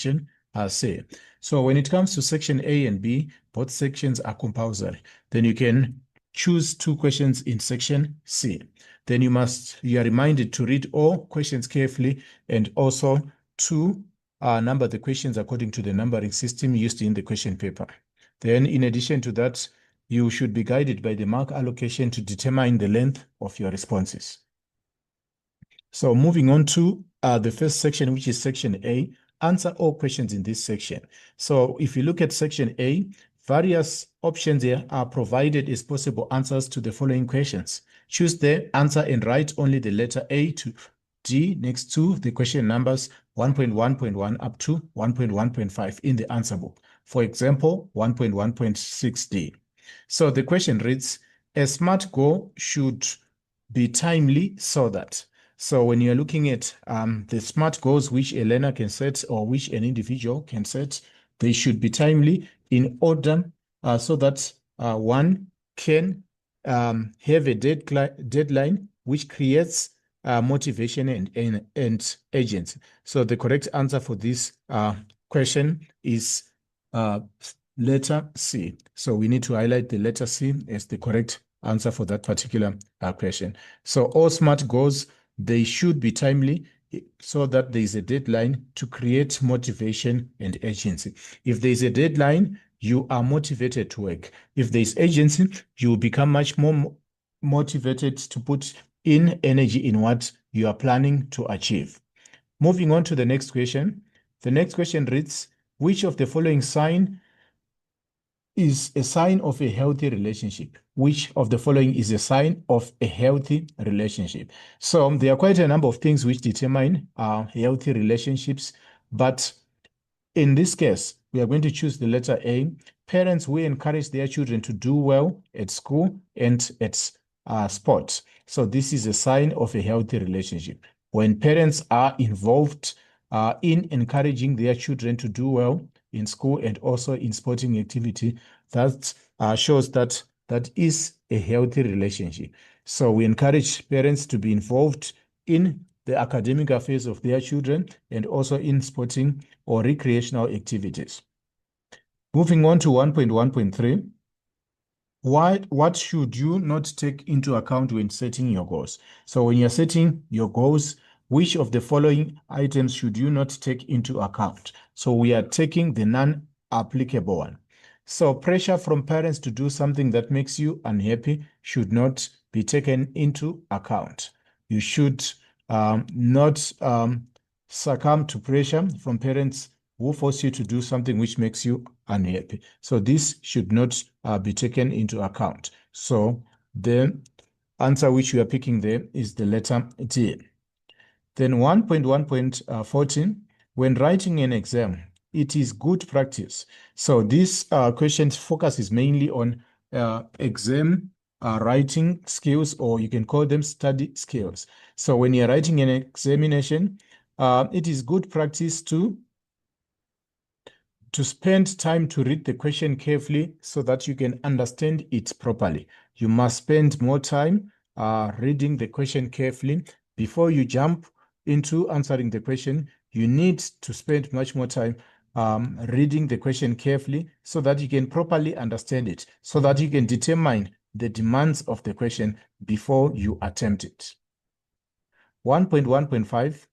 section C. So when it comes to section A and B, both sections are compulsory. Then you can choose 2 questions in section C. Then you are reminded to read all questions carefully and also to number the questions according to the numbering system used in the question paper. Then in addition to that, you should be guided by the mark allocation to determine the length of your responses. So moving on to the first section, which is section A, answer all questions in this section. So if you look at section A, various options here are provided as possible answers to the following questions. Choose the answer and write only the letter A to D next to the question numbers 1.1.1 up to 1.1.5 in the answer book. For example, 1.1.6D. So the question reads, a SMART goal should be timely so that. So when you're looking at the SMART goals which a learner can set or which an individual can set, they should be timely in order so that one can have a deadline which creates motivation and agency. So the correct answer for this question is letter C. So we need to highlight the letter C as the correct answer for that particular question. So all SMART goals, they should be timely so that there is a deadline to create motivation and agency. If there is a deadline, you are motivated to work. If there is agency, you will become much more motivated to put in energy in what you are planning to achieve. Moving on to the next question. The next question reads, which of the following sign is a sign of a healthy relationship? Which of the following is a sign of a healthy relationship? So there are quite a number of things which determine healthy relationships, but in this case, we are going to choose the letter A. Parents will encourage their children to do well at school and at sports. So this is a sign of a healthy relationship. When parents are involved in encouraging their children to do well in school and also in sporting activity, that shows that that is a healthy relationship. So we encourage parents to be involved in the academic affairs of their children and also in sporting or recreational activities. Moving on to 1.1.3, what should you not take into account when setting your goals? So when you're setting your goals, which of the following items should you not take into account? So we are taking the non-applicable one. So pressure from parents to do something that makes you unhappy should not be taken into account. You should not succumb to pressure from parents who force you to do something which makes you unhappy. So this should not be taken into account. So the answer which we are picking there is the letter D. Then 1.1.14, when writing an exam, it is good practice. So this question focuses mainly on exam writing skills, or you can call them study skills. So when you're writing an examination, it is good practice to spend time to read the question carefully so that you can understand it properly. You must spend more time reading the question carefully before you jump into answering the question. You need to spend much more time reading the question carefully so that you can properly understand it, so that you can determine the demands of the question before you attempt it. 1.1.5,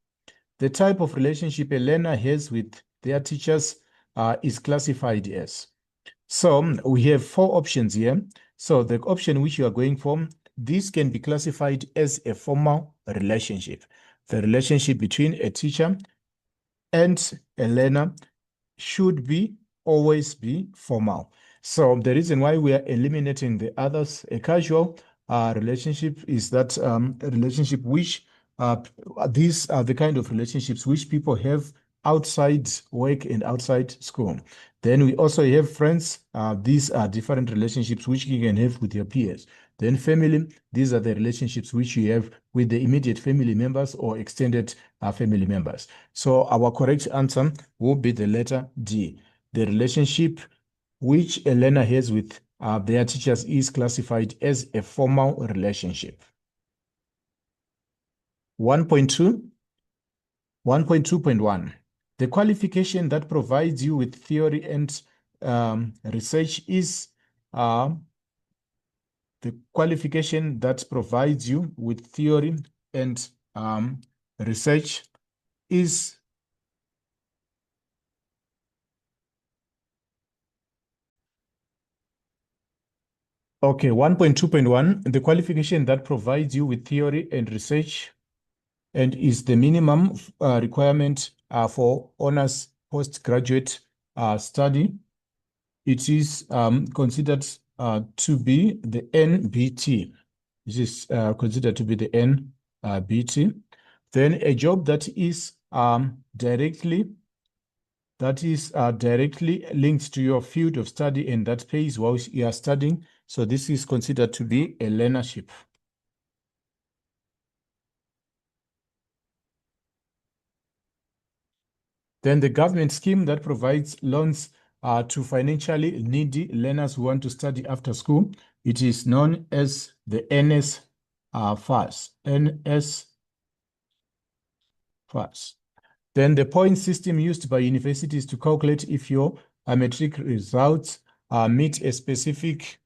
the type of relationship a learner has with their teachers is classified as. So we have 4 options here. So the option which you are going for, this can be classified as a formal relationship. The relationship between a teacher and a learner should always be formal. So the reason why we are eliminating the others, a casual relationship, is that a relationship which these are the kind of relationships which people have outside work and outside school. Then we also have friends. These are different relationships which you can have with your peers. Then family, these are the relationships which you have with the immediate family members or extended family members. So our correct answer will be the letter D. The relationship which a learner has with their teachers is classified as a formal relationship. 1.2, 1.2.1. The qualification that provides you with theory and research is the qualification that provides you with theory and research is okay, 1.2.1, the qualification that provides you with theory and research and is the minimum requirement for honors postgraduate study. It is considered to be the NBT. This is considered to be the NBT. Then a job that is directly linked to your field of study and that pays while you are studying. So this is considered to be a learnership. Then the government scheme that provides loans to financially needy learners who want to study after school, it is known as the NSFAS. NSFAS. Then the point system used by universities to calculate if your matric results meet a specific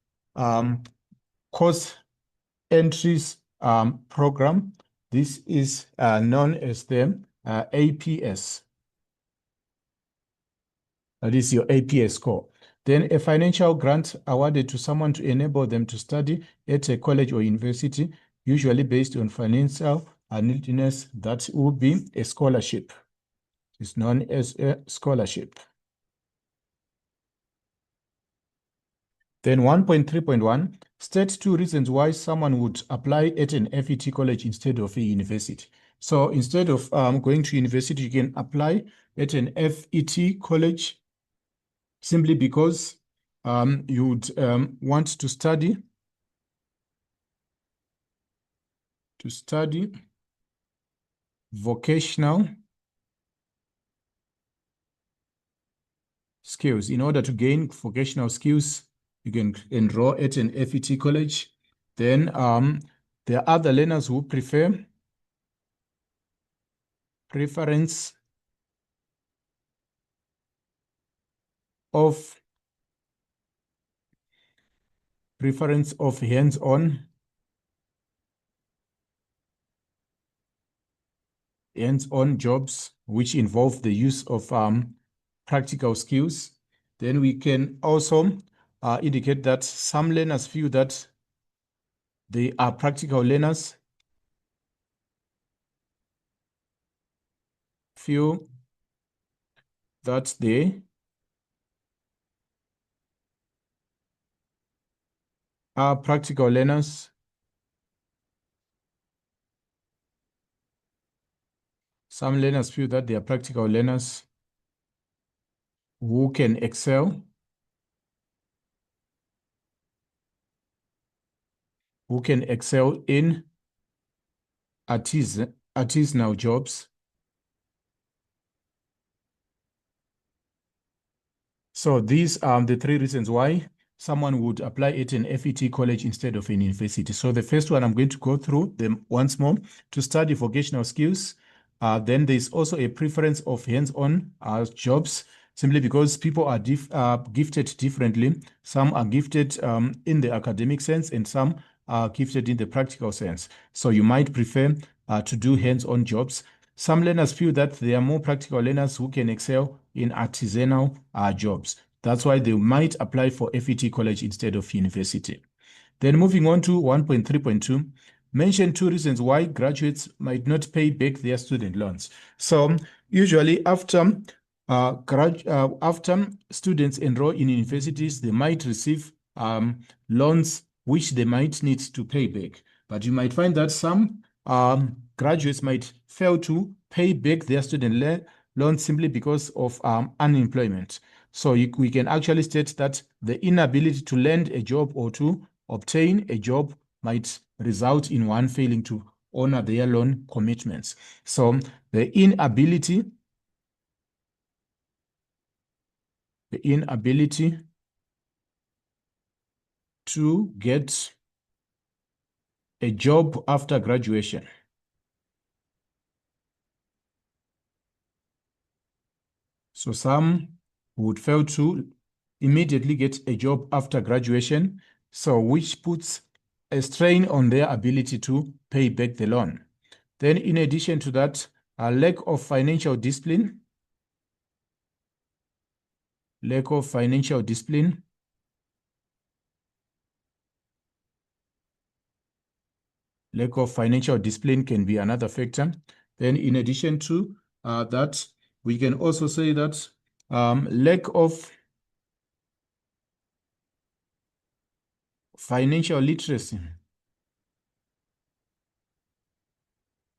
course entries program. This is known as the APS. That is your APS score. Then a financial grant awarded to someone to enable them to study at a college or university, usually based on financial neediness, that will be a scholarship. It's known as a scholarship. Then 1.3.1, state 2 reasons why someone would apply at an FET college instead of a university. So instead of going to university, you can apply at an FET college simply because you would want to study vocational skills. In order to gain vocational skills, you can enroll at an FET college. Then there are other learners who preference of hands-on jobs which involve the use of practical skills. Then we can also indicate that some learners feel that they are practical learners, feel that they are practical learners. Some learners feel that they are practical learners who can excel in artisanal jobs. So these are the 3 reasons why someone would apply at an FET college instead of an university. So the first one, I'm going to go through them once more. To study vocational skills. Then there's also a preference of hands-on jobs, simply because people are gifted differently. Some are gifted in the academic sense and some are gifted in the practical sense. So you might prefer to do hands-on jobs. Some learners feel that they are more practical learners who can excel in artisanal jobs. That's why they might apply for FET college instead of university. Then moving on to 1.3.2, mention 2 reasons why graduates might not pay back their student loans. So usually after students enroll in universities, they might receive loans which they might need to pay back. But you might find that some graduates might fail to pay back their student loans simply because of unemployment. So we can actually state that the inability to land a job or to obtain a job might result in one failing to honor their loan commitments. So the inability to get a job after graduation So some would fail to immediately get a job after graduation, so which puts a strain on their ability to pay back the loan. Then in addition to that, a lack of financial discipline, lack of financial discipline, lack of financial discipline can be another factor. Then in addition to that, we can also say that lack of financial literacy.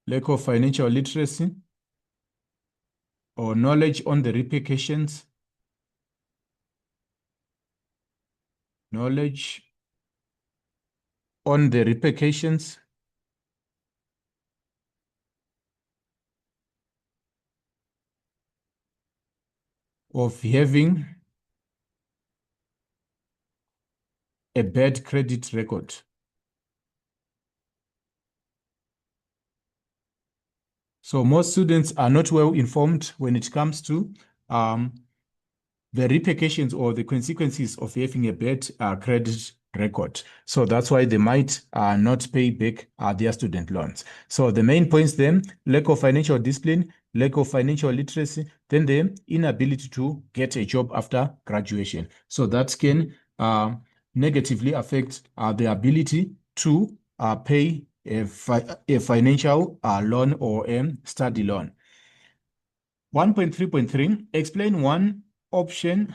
Lack of financial literacy or knowledge on the repercussions. Knowledge on the repercussions of having a bad credit record. So most students are not well informed when it comes to the repercussions or the consequences of having a bad credit record. So that's why they might not pay back their student loans. So the main points then, lack of financial discipline, lack of financial literacy, then the inability to get a job after graduation. So that can negatively affect the ability to pay a financial loan or a study loan. 1.3.3, explain one options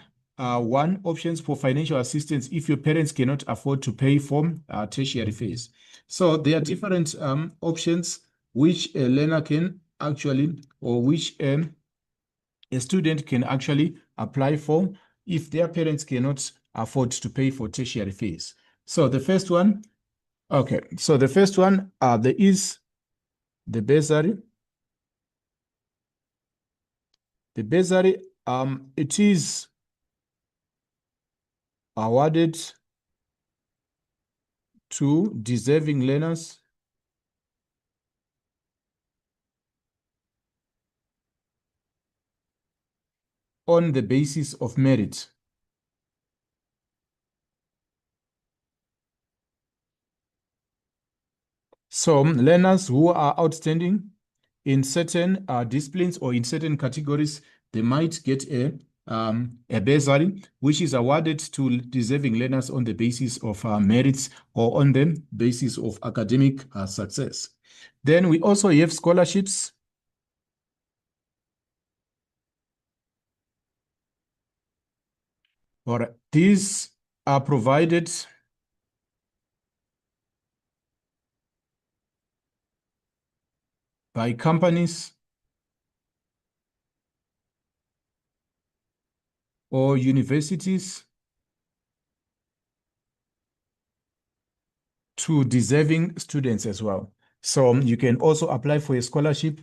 for financial assistance if your parents cannot afford to pay for tertiary fees. So there are different options which a learner can actually, or which a student can actually apply for if their parents cannot afford to pay for tertiary fees. So the first one, okay, so the first one, there is the bursary. The bursary, it is awarded to deserving learners on the basis of merit. So learners who are outstanding in certain disciplines or in certain categories, they might get a bursary, which is awarded to deserving learners on the basis of merits or on the basis of academic success. Then we also have scholarships. Or these are provided by companies or universities to deserving students as well. So you can also apply for a scholarship,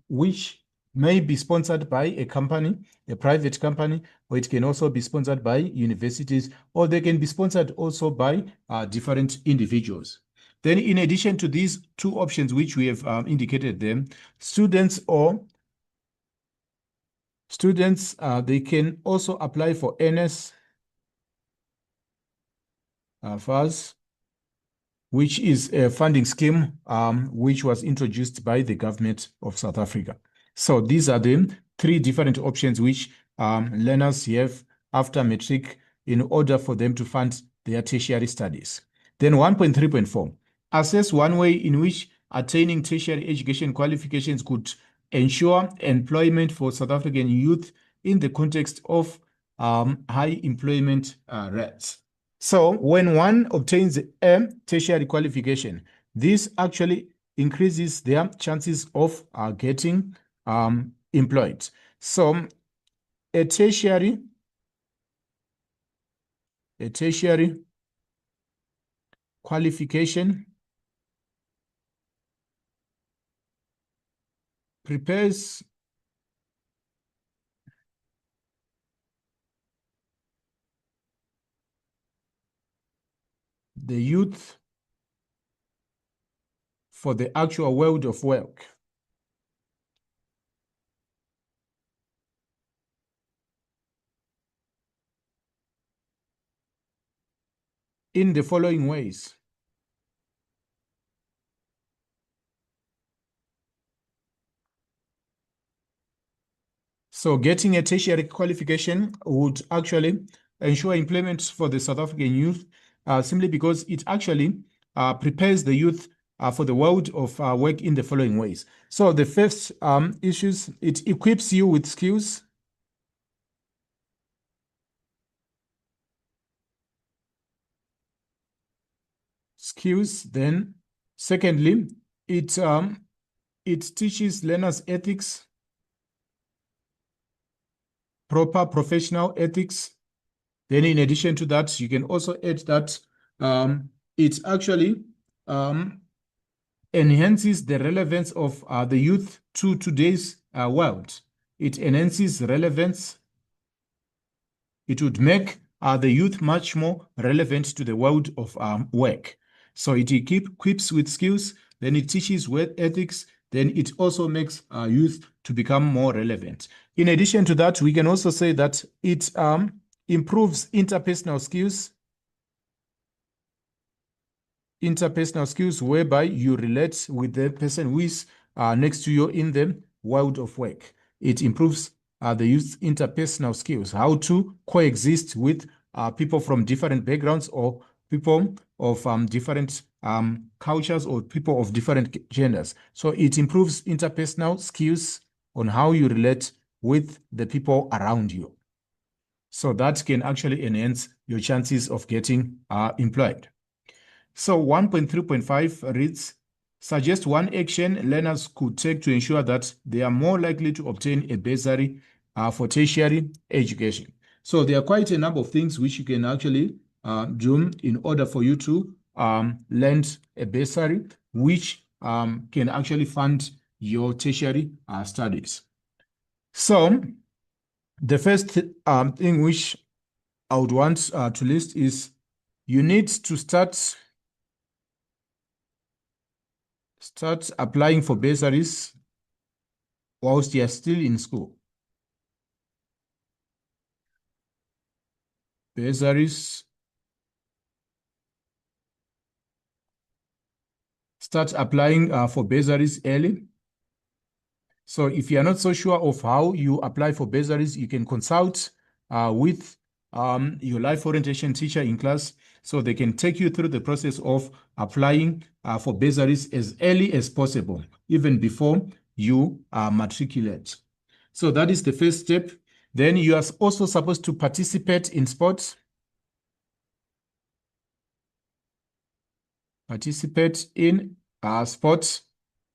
which may be sponsored by a company, a private company, or it can also be sponsored by universities, or they can be sponsored also by different individuals. Then in addition to these two options, which we have indicated them, students, they can also apply for NS FAS, which is a funding scheme which was introduced by the government of South Africa. So these are the three different options which learners have after matric in order for them to fund their tertiary studies. Then 1.3.4, assess one way in which attaining tertiary education qualifications could ensure employment for South African youth in the context of high employment rates. So when one obtains a tertiary qualification, this actually increases their chances of getting employed. So a tertiary qualification prepares the youth for the actual world of work. in the following ways. So getting a tertiary qualification would actually ensure employment for the South African youth, simply because it actually prepares the youth for the world of work in the following ways. So the first issues, it equips you with skills. Then secondly, it teaches learners ethics, proper professional ethics. Then in addition to that, you can also add that it actually enhances the relevance of the youth to today's world. It enhances relevance. It would make the youth much more relevant to the world of work. So it equips with skills, then it teaches work ethics, then it also makes youth to become more relevant. In addition to that, we can also say that it improves interpersonal skills whereby you relate with the person who is next to you in the world of work. It improves the youth's interpersonal skills, how to coexist with people from different backgrounds or people of different cultures or people of different genders. So it improves interpersonal skills on how you relate with the people around you. So that can actually enhance your chances of getting employed. So 1.3.5 reads, suggest one action learners could take to ensure that they are more likely to obtain a bursary for tertiary education. So there are quite a number of things which you can actually do in order for you to lend a bursary, which can actually fund your tertiary studies. So the first thing which I would want to list is you need to start applying for bursaries whilst you are still in school. Bursaries. Start applying for bursaries early. So if you are not so sure of how you apply for bursaries, you can consult with your life orientation teacher in class, so they can take you through the process of applying for bursaries as early as possible, even before you matriculate. So that is the first step. Then you are also supposed to participate in sports. Participate in sports.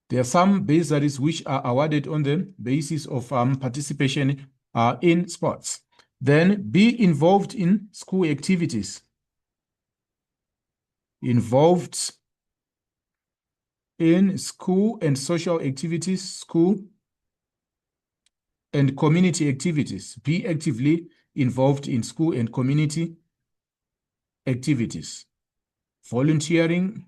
There are some bursaries which are awarded on the basis of participation in sports. Then be involved in school activities. Involved in school and social activities, school and community activities. Be actively involved in school and community activities. Volunteering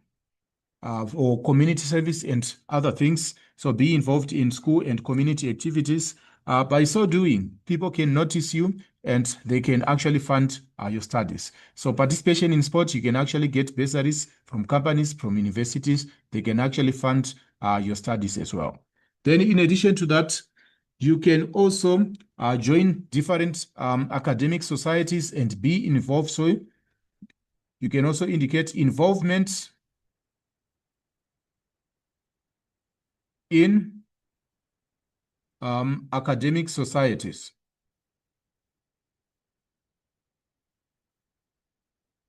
or community service and other things. So be involved in school and community activities. By so doing, people can notice you and they can actually fund your studies. So participation in sports, you can actually get bursaries from companies, from universities. They can actually fund your studies as well. Then in addition to that, you can also join different academic societies and be involved. So you can also indicate involvement in academic societies.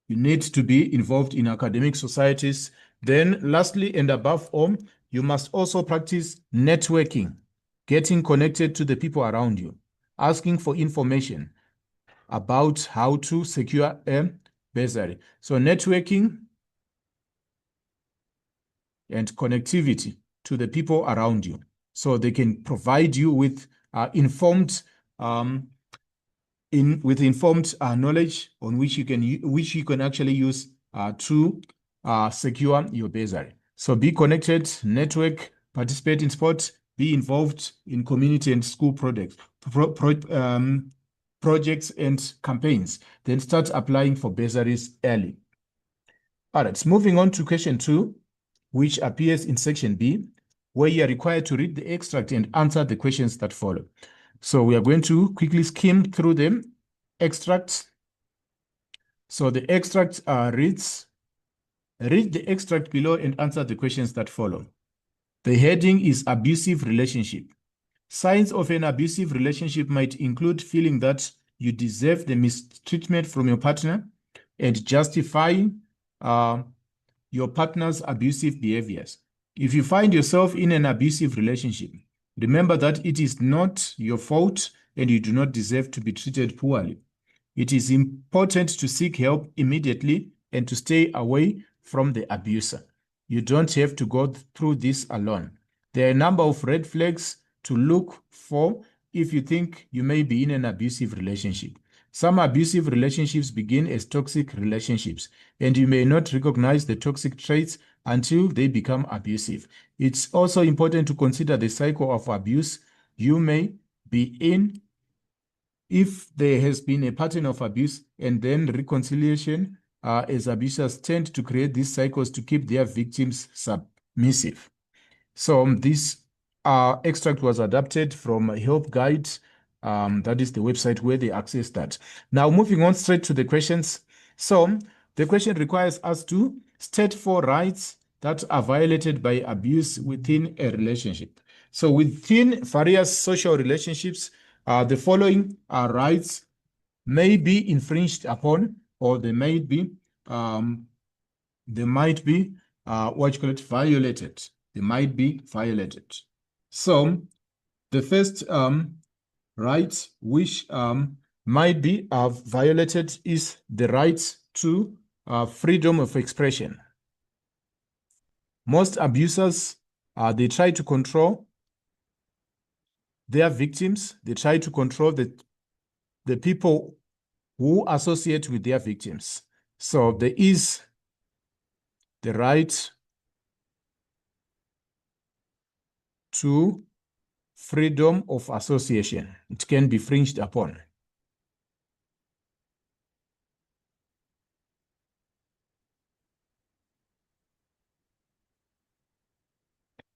You need to be involved in academic societies. Then lastly, and above all, you must also practice networking, getting connected to the people around you, asking for information about how to secure a bursary. So networking and connectivity to the people around you, so they can provide you with informed knowledge on which you can actually use to secure your bursary. So be connected, network, participate in sports, be involved in community and school projects and campaigns. Then start applying for bursaries early. All right, moving on to question 2, which appears in section B, where you are required to read the extract and answer the questions that follow. So we are going to quickly skim through them. Extracts. So the extract reads, read the extract below and answer the questions that follow. The heading is abusive relationship. Signs of an abusive relationship might include feeling that you deserve the mistreatment from your partner and justifying your partner's abusive behaviors. If you find yourself in an abusive relationship, remember that it is not your fault and you do not deserve to be treated poorly. It is important to seek help immediately and to stay away from the abuser. You don't have to go through this alone. There are a number of red flags to look for if you think you may be in an abusive relationship. Some abusive relationships begin as toxic relationships, and you may not recognize the toxic traits until they become abusive. It's also important to consider the cycle of abuse you may be in. If there has been a pattern of abuse and then reconciliation, as abusers tend to create these cycles to keep their victims submissive. So this extract was adapted from Help Guide. That is the website where they access that. Now, moving on straight to the questions. So the question requires us to state 4 rights that are violated by abuse within a relationship. So within various social relationships, the following rights may be infringed upon, or they might be what you call it, violated. They might be violated. So the first right which might be violated is the right to freedom of expression. Most abusers, they try to control their victims. They try to control the people who associate with their victims. So there is the right to freedom of association. It can be infringed upon.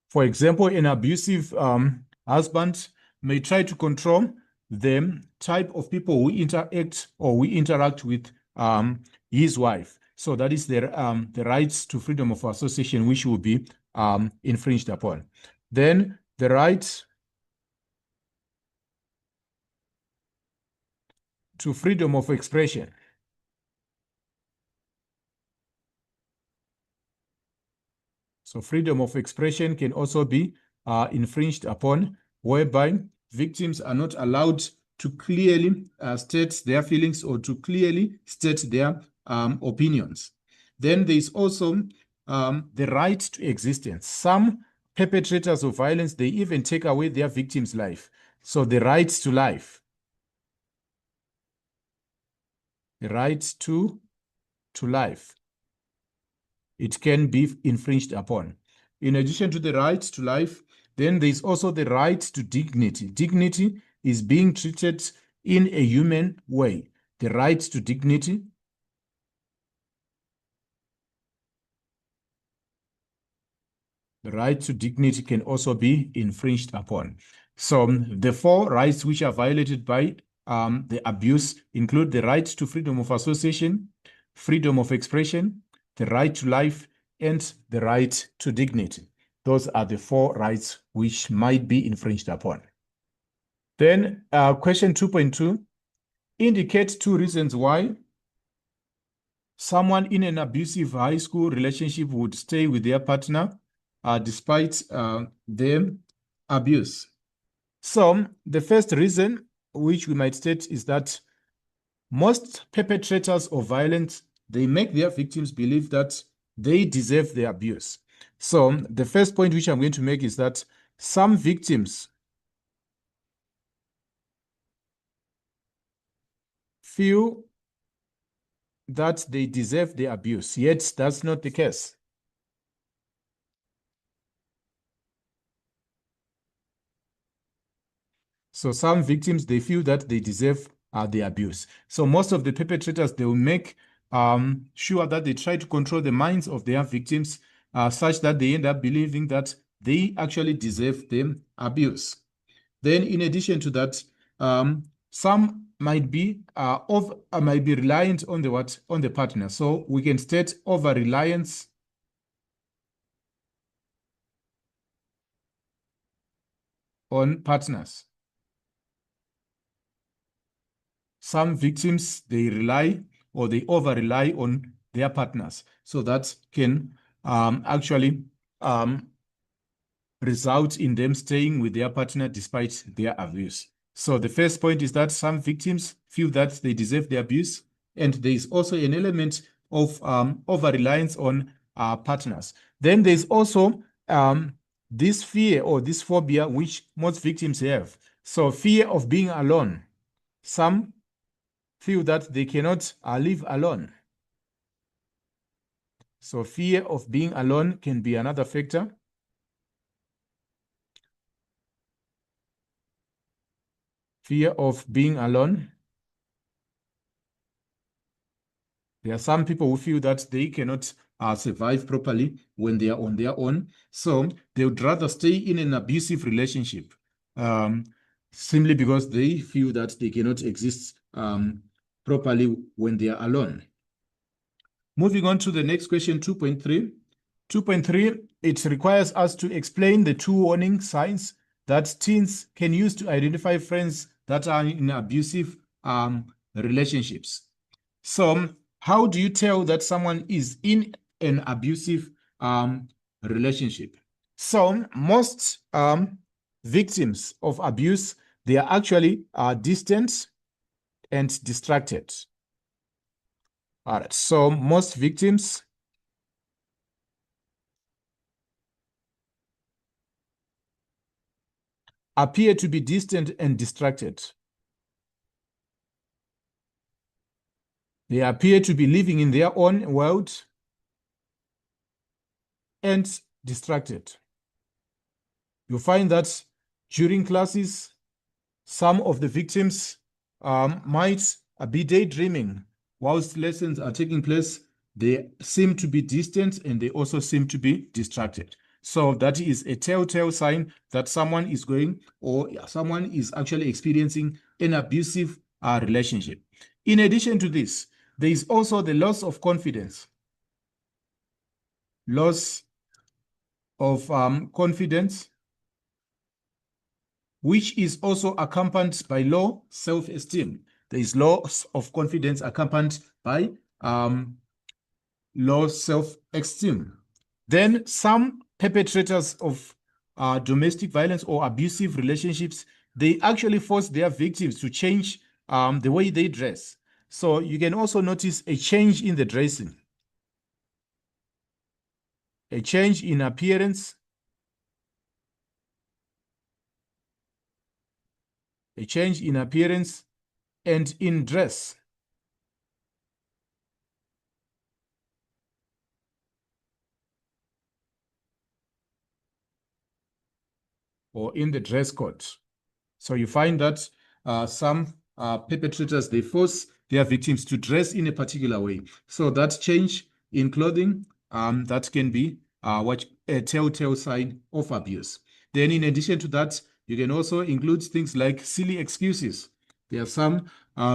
For example, an abusive husband may try to control the type of people who interact or we interact with his wife. So that is the rights to freedom of association, which will be infringed upon. Then the right to freedom of expression. So freedom of expression can also be infringed upon, whereby victims are not allowed to clearly state their feelings or to clearly state their opinions. Then there is also the right to existence. Some perpetrators of violence, they even take away their victim's life. So the right to life. The right to life. It can be infringed upon. In addition to the right to life, then there is also the right to dignity. Dignity is being treated in a human way. The right to dignity. The right to dignity can also be infringed upon. So the 4 rights which are violated by the abuse include the right to freedom of association, freedom of expression, the right to life, and the right to dignity. Those are the 4 rights which might be infringed upon. Then question 2.2, indicate 2 reasons why someone in an abusive high school relationship would stay with their partner despite the abuse. So the first reason which we might state is that most perpetrators of violence, they make their victims believe that they deserve the abuse. So the first point which I'm going to make is that some victims feel that they deserve the abuse, yet that's not the case. So some victims, they feel that they deserve the abuse. So most of the perpetrators, they will make sure that they try to control the minds of their victims such that they end up believing that they actually deserve the abuse. Then, in addition to that, some might be reliant on the partner. So we can state over reliance on partners. Some victims, they rely or they over rely on their partners. So that can actually result in them staying with their partner despite their abuse. So the first point is that some victims feel that they deserve the abuse, and there is also an element of over-reliance on partners. Then there's also this fear or this phobia which most victims have. So fear of being alone. Some feel that they cannot live alone. So fear of being alone can be another factor. Fear of being alone. There are some people who feel that they cannot survive properly when they are on their own. So they would rather stay in an abusive relationship simply because they feel that they cannot exist properly when they are alone. Moving on to the next question, 2.3. 2.3, it requires us to explain the 2 warning signs that teens can use to identify friends that are in abusive relationships. So how do you tell that someone is in an abusive relationship? So most victims of abuse, they are actually distant and distracted. All right, so most victims appear to be distant and distracted. They appear to be living in their own world and distracted. You find that during classes, some of the victims might be daydreaming whilst lessons are taking place. They seem to be distant and they also seem to be distracted. So that is a telltale sign that someone is going or someone is actually experiencing an abusive relationship. In addition to this, there is also the loss of confidence. Loss of confidence, which is also accompanied by low self-esteem. There is loss of confidence accompanied by low self-esteem. Then some perpetrators of domestic violence or abusive relationships, they actually force their victims to change the way they dress. So you can also notice a change in the dressing, a change in appearance, a change in appearance and in dress. Or in the dress code. So you find that some perpetrators, they force their victims to dress in a particular way. So that change in clothing, that can be a telltale sign of abuse. Then in addition to that, you can also include things like silly excuses. There are some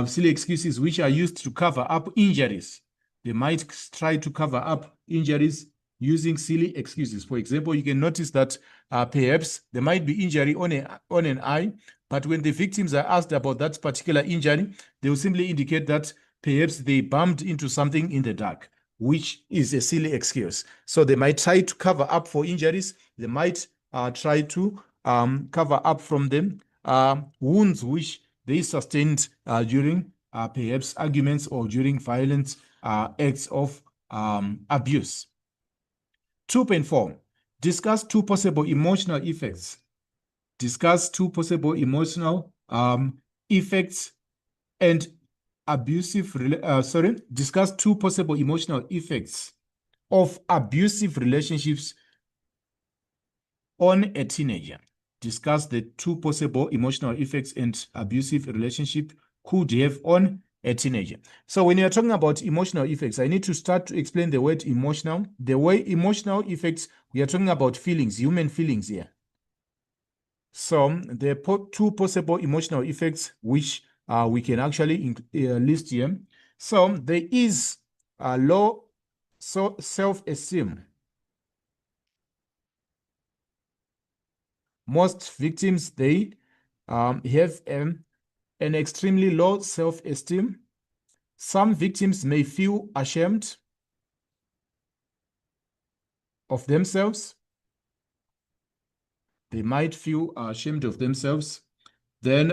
silly excuses which are used to cover up injuries. They might try to cover up injuries using silly excuses. For example, you can notice that perhaps there might be injury on an eye, but when the victims are asked about that particular injury, they will simply indicate that perhaps they bumped into something in the dark, which is a silly excuse. So they might try to cover up for injuries. They might try to cover up from them wounds which they sustained during perhaps arguments or during violent acts of abuse. 2.4, discuss 2 possible emotional effects. Discuss 2 possible emotional effects and discuss 2 possible emotional effects of abusive relationships on a teenager. Discuss the 2 possible emotional effects and abusive relationship could have on a teenager. So when you're talking about emotional effects, I need to start to explain the word emotional. The way emotional effects, we are talking about feelings, human feelings here. So there are two possible emotional effects which we can actually list here. So there is a low self-esteem. Most victims, they have an extremely low self-esteem. Some victims may feel ashamed of themselves. They might feel ashamed of themselves. Then,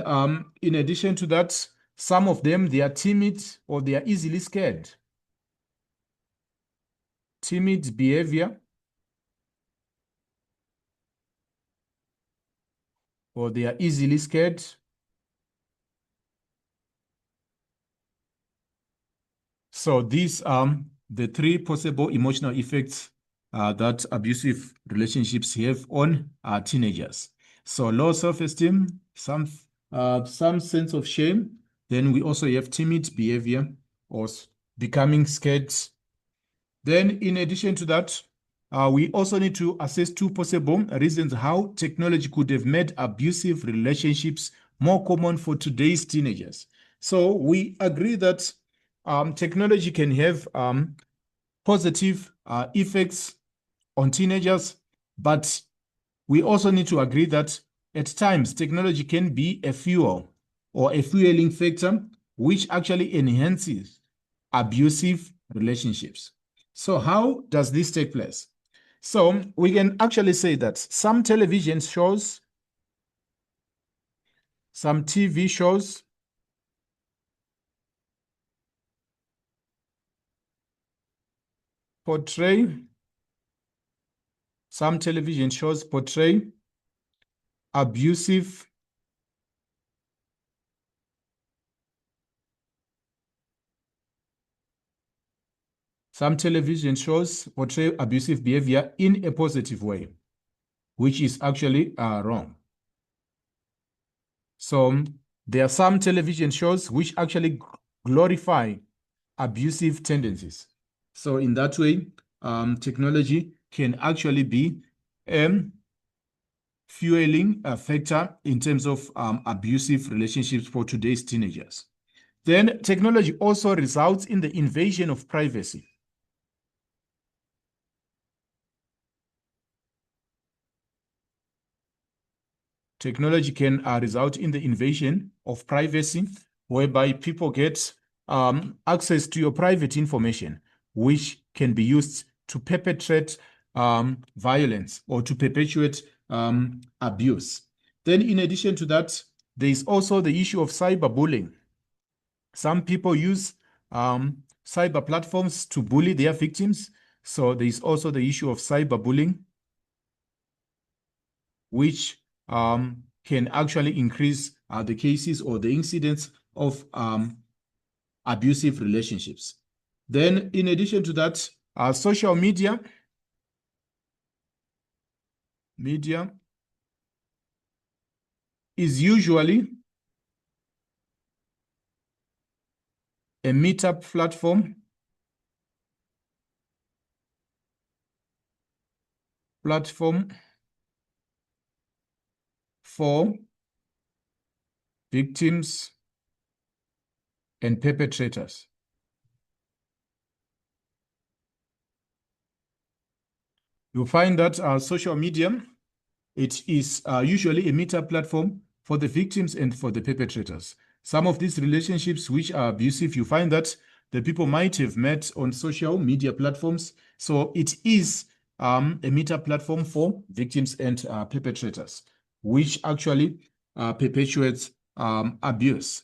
in addition to that, some of them, they are timid or they are easily scared. Timid behavior, or they are easily scared. So these are the three possible emotional effects that abusive relationships have on teenagers. So low self-esteem, some sense of shame. Then we also have timid behavior or becoming scared. Then in addition to that, we also need to assess two possible reasons how technology could have made abusive relationships more common for today's teenagers. So we agree that technology can have positive effects on teenagers, but we also need to agree that at times technology can be a fuel or a fueling factor which actually enhances abusive relationships. So how does this take place? So we can actually say that some television shows, some TV shows portray abusive behavior in a positive way, which is actually wrong. So there are some television shows which actually glorify abusive tendencies. So in that way, technology can actually be a fueling factor in terms of abusive relationships for today's teenagers. Then technology also results in the invasion of privacy. Technology can result in the invasion of privacy, whereby people get access to your private information, which can be used to perpetrate violence or to perpetuate abuse. Then in addition to that, there is also the issue of cyberbullying. Some people use cyber platforms to bully their victims. So there is also the issue of cyberbullying, which can actually increase the cases or the incidents of abusive relationships. Then in addition to that, social media is usually a meetup platform for victims and perpetrators. You'll find that social media, it is usually a meetup platform for the victims and for the perpetrators. Some of these relationships which are abusive, you find that the people might have met on social media platforms. So it is a meetup platform for victims and perpetrators, which actually perpetuates abuse.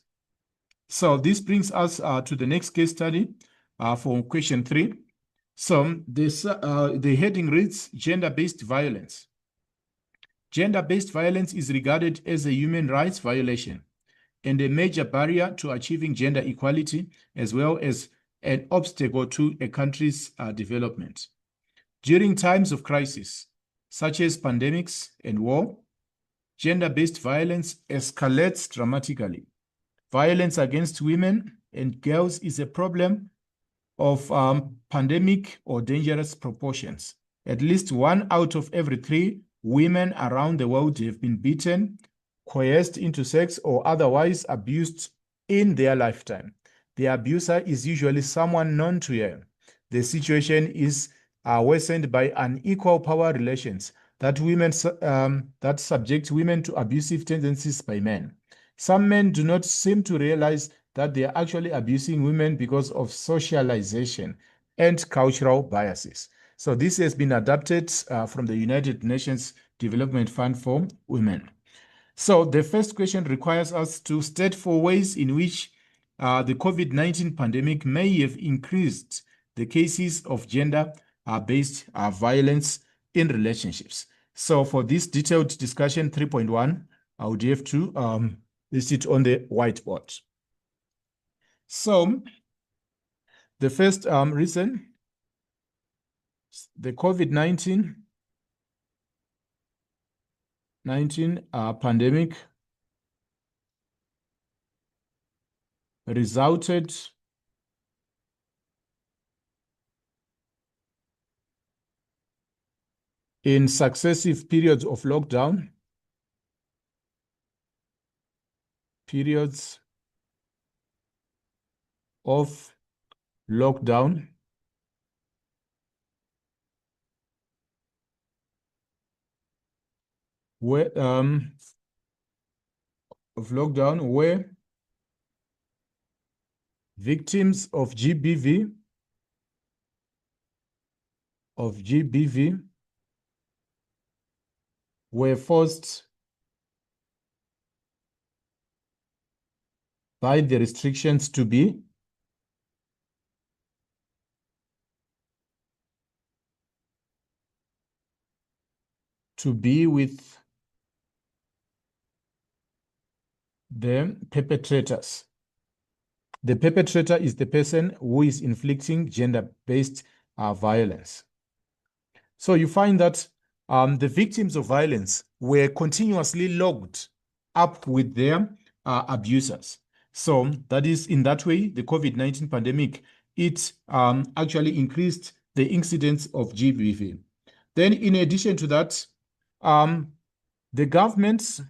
So this brings us to the next case study for question 3. So this, the heading reads gender-based violence. Gender-based violence is regarded as a human rights violation and a major barrier to achieving gender equality, as well as an obstacle to a country's development. During times of crisis, such as pandemics and war, gender-based violence escalates dramatically. Violence against women, and girls is a problem of pandemic or dangerous proportions. At least 1 out of every 3 women around the world have been beaten, coerced into sex, or otherwise abused in their lifetime. The abuser is usually someone known to her. The situation is worsened by unequal power relations that subject women to abusive tendencies by men. Some men do not seem to realize that they are actually abusing women because of socialization and cultural biases. So this has been adapted from the United Nations Development Fund for Women. So the first question requires us to state 4 ways in which the COVID-19 pandemic may have increased the cases of gender-based violence in relationships. So for this detailed discussion, 3.1, I would have to list it on the whiteboard. So the first reason, the COVID-19 pandemic resulted in successive periods of lockdown, where victims of GBV were forced by the restrictions to be with the perpetrators. The perpetrator is the person who is inflicting gender-based violence. So you find that the victims of violence were continuously logged up with their abusers. So that is, in that way, the COVID-19 pandemic, it actually increased the incidence of GBV. Then in addition to that, the government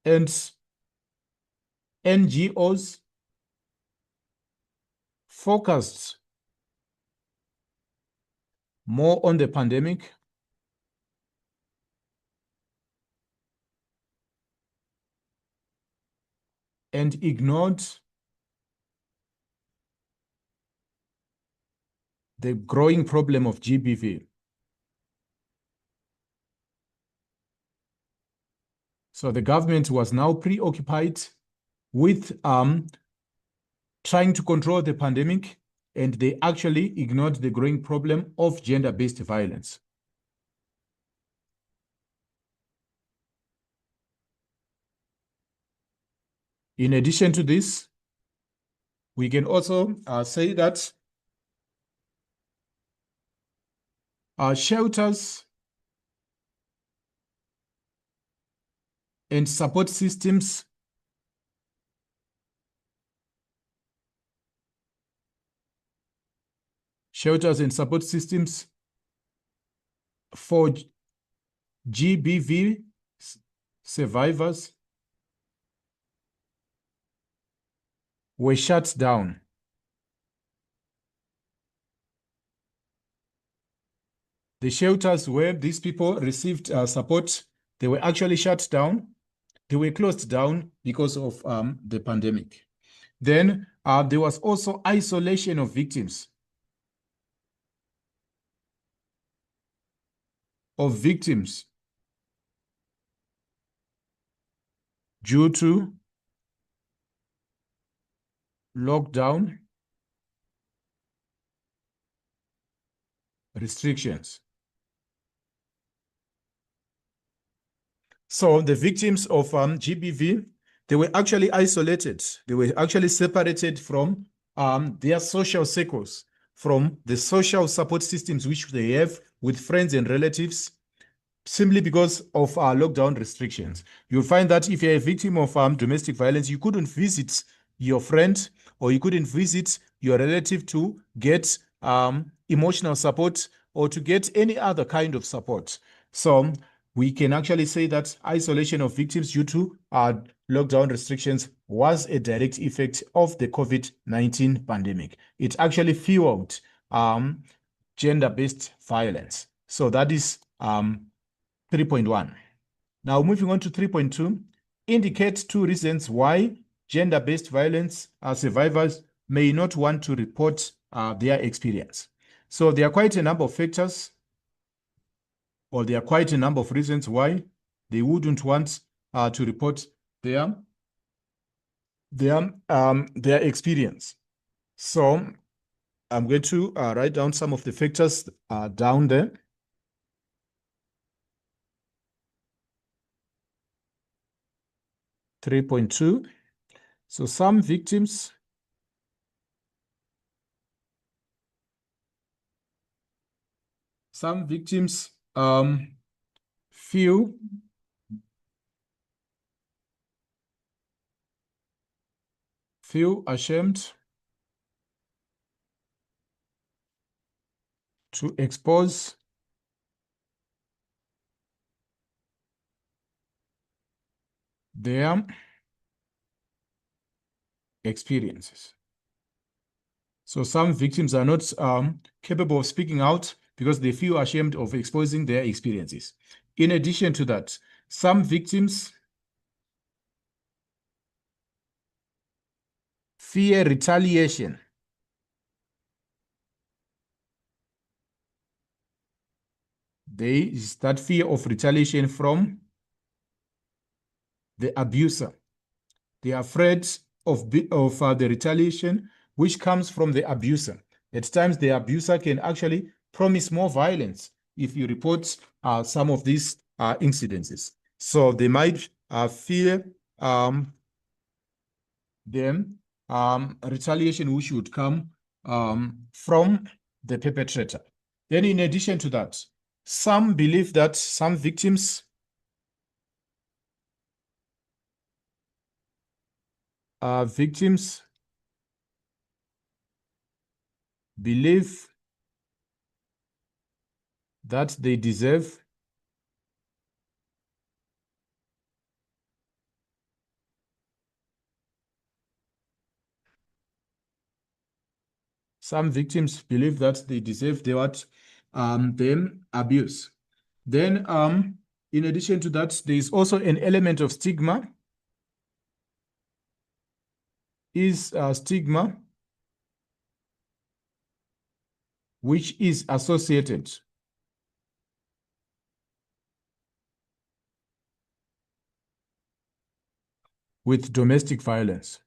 and NGOs focused more on the pandemic and ignored the growing problem of GBV. So the government was now preoccupied with trying to control the pandemic, and they actually ignored the growing problem of gender-based violence. In addition to this, we can also say that shelters and support systems for GBV survivors were shut down. The shelters where these people received support, they were actually shut down. They were closed down because of the pandemic. Then there was also isolation of victims. Due to lockdown restrictions. So the victims of GBV, they were actually isolated. They were actually separated from their social circles, from the social support systems which they have with friends and relatives, simply because of lockdown restrictions. You'll find that if you're a victim of domestic violence, you couldn't visit your friend or you couldn't visit your relative to get emotional support or to get any other kind of support. So we can actually say that isolation of victims due to lockdown restrictions was a direct effect of the COVID-19 pandemic. It actually fueled gender-based violence. So that is 3.1. Now moving on to 3.2, indicate 2 reasons why gender-based violence survivors may not want to report their experience. So there are quite a number of factors, or there are quite a number of reasons why they wouldn't want to report their experience. So I'm going to write down some of the factors down there. (3.2). So some victims feel ashamed to expose their experiences. So some victims are not capable of speaking out because they feel ashamed of exposing their experiences. In addition to that, some victims fear retaliation. There is that fear of retaliation from the abuser. They are afraid of the retaliation which comes from the abuser. At times, the abuser can actually promise more violence if you report some of these incidences. So they might fear retaliation which would come from the perpetrator. Then in addition to that, some believe that some victims believe that they deserve them abuse. Then in addition to that, there is also an element of stigma. Stigma which is associated with domestic violence.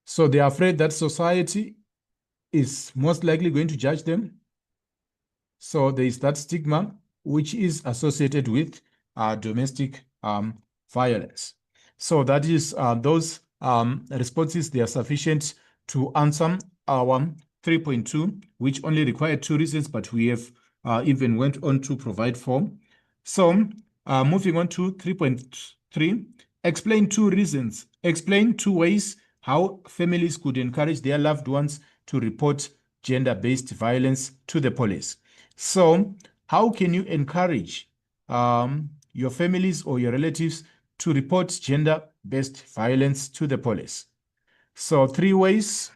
So they are afraid that society is most likely going to judge them. So there is that stigma which is associated with domestic violence. So that is those responses, they are sufficient to answer our 3.2, which only required 2 reasons, but we have even went on to provide 4. So moving on to 3.3, explain 2 reasons. Explain 2 ways how families could encourage their loved ones to report gender-based violence to the police. So how can you encourage your families or your relatives to report gender-based violence to the police? So 3 ways.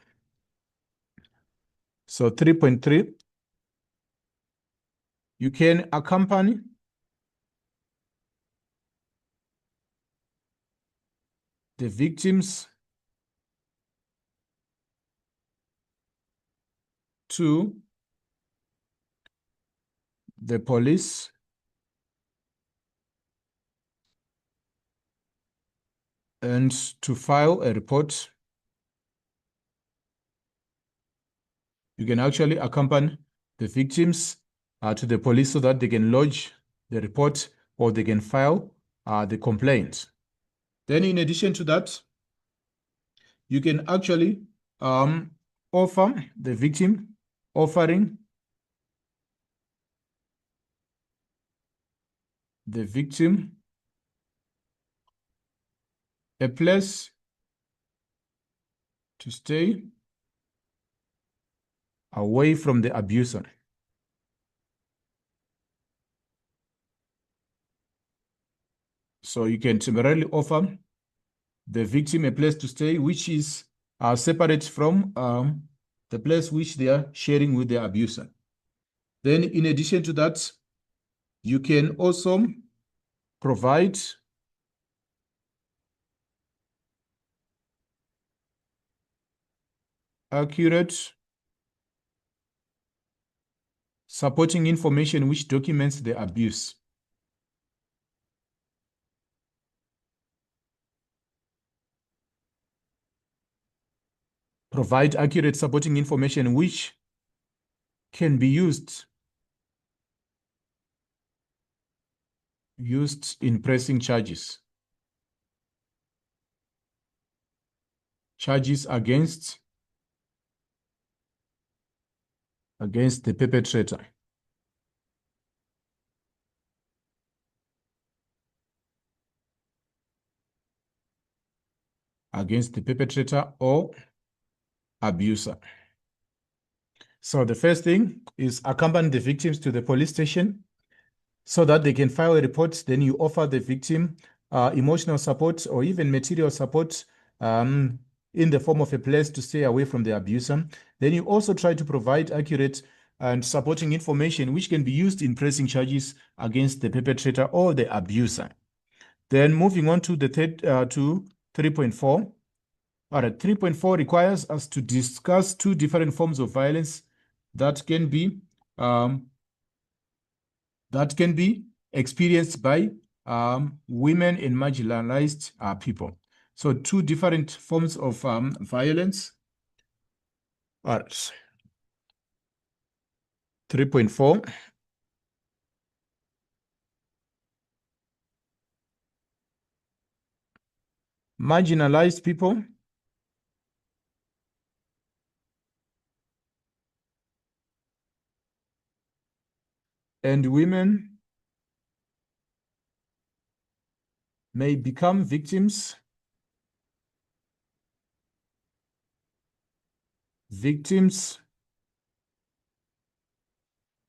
So 3.3, you can accompany the victims to the police and to file a report. You can actually accompany the victims to the police so that they can lodge the report or they can file the complaint. Then in addition to that, you can actually offer the victim, offering the victim a place to stay away from the abuser. So you can temporarily offer the victim a place to stay, which is separate from the place which they are sharing with the abuser. Then in addition to that, you can also provide accurate supporting information which documents the abuse. Provide accurate supporting information which can be used in pressing charges. Charges against the perpetrator. Against the perpetrator or abuser. So the first thing is accompany the victims to the police station so that they can file a report. Then you offer the victim emotional support or even material support in the form of a place to stay away from the abuser. Then you also try to provide accurate and supporting information which can be used in pressing charges against the perpetrator or the abuser. Then moving on to the 3.4. All right, 3.4 requires us to discuss two different forms of violence that can be experienced by women and marginalized people. So two different forms of violence. All right. 3.4. Marginalized people and women may become victims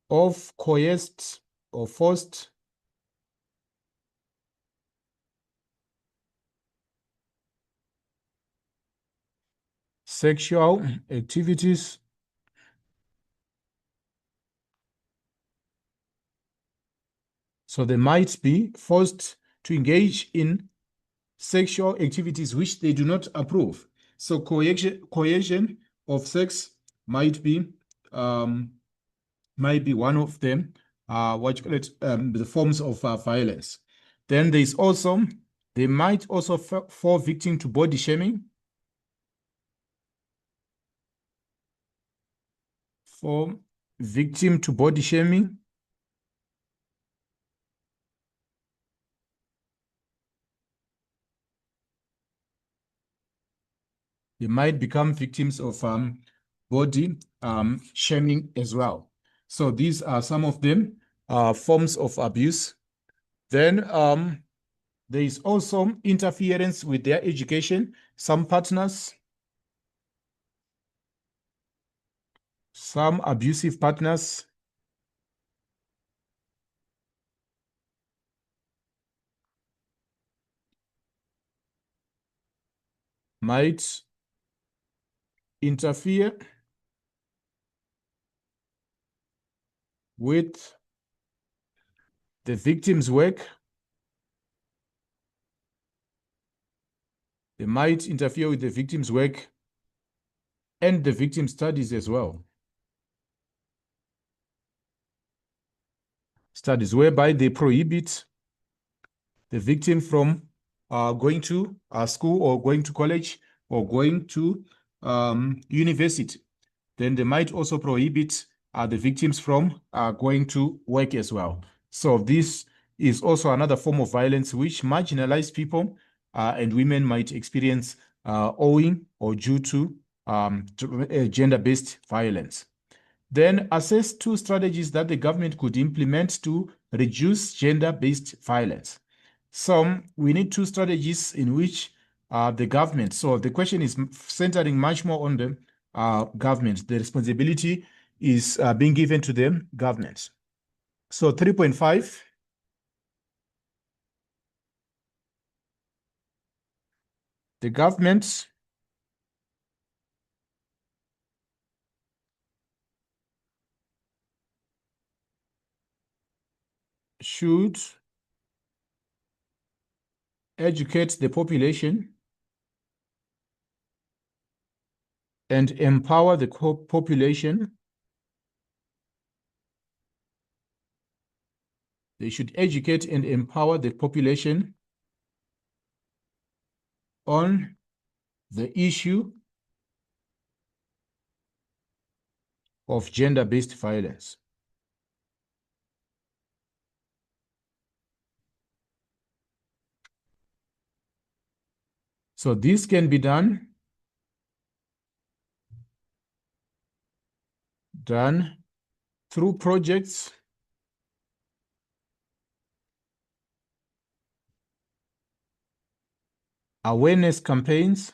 of coerced or forced sexual activities So they might be forced to engage in sexual activities which they do not approve. So coercion of sex might be one of them. What you call it? The forms of violence. Then they might also fall victim to body shaming. Fall victim to body shaming. They might become victims of body shaming as well. So these are some of them forms of abuse. Then there is also interference with their education. Some abusive partners might interfere with the victim's work. They might interfere with the victim's work and the victim's studies as well. Studies whereby they prohibit the victim from going to school or going to college or going to university. Then they might also prohibit the victims from going to work as well. So this is also another form of violence which marginalized people and women might experience owing or due to gender-based violence. Then assess 2 strategies that the government could implement to reduce gender-based violence. So we need 2 strategies in which the government, so the question is centering much more on the government. The responsibility is being given to the government. So 3.5. The government should educate the population and empower the population. They should educate and empower the population on the issue of gender-based violence. So this can be done through projects awareness campaigns.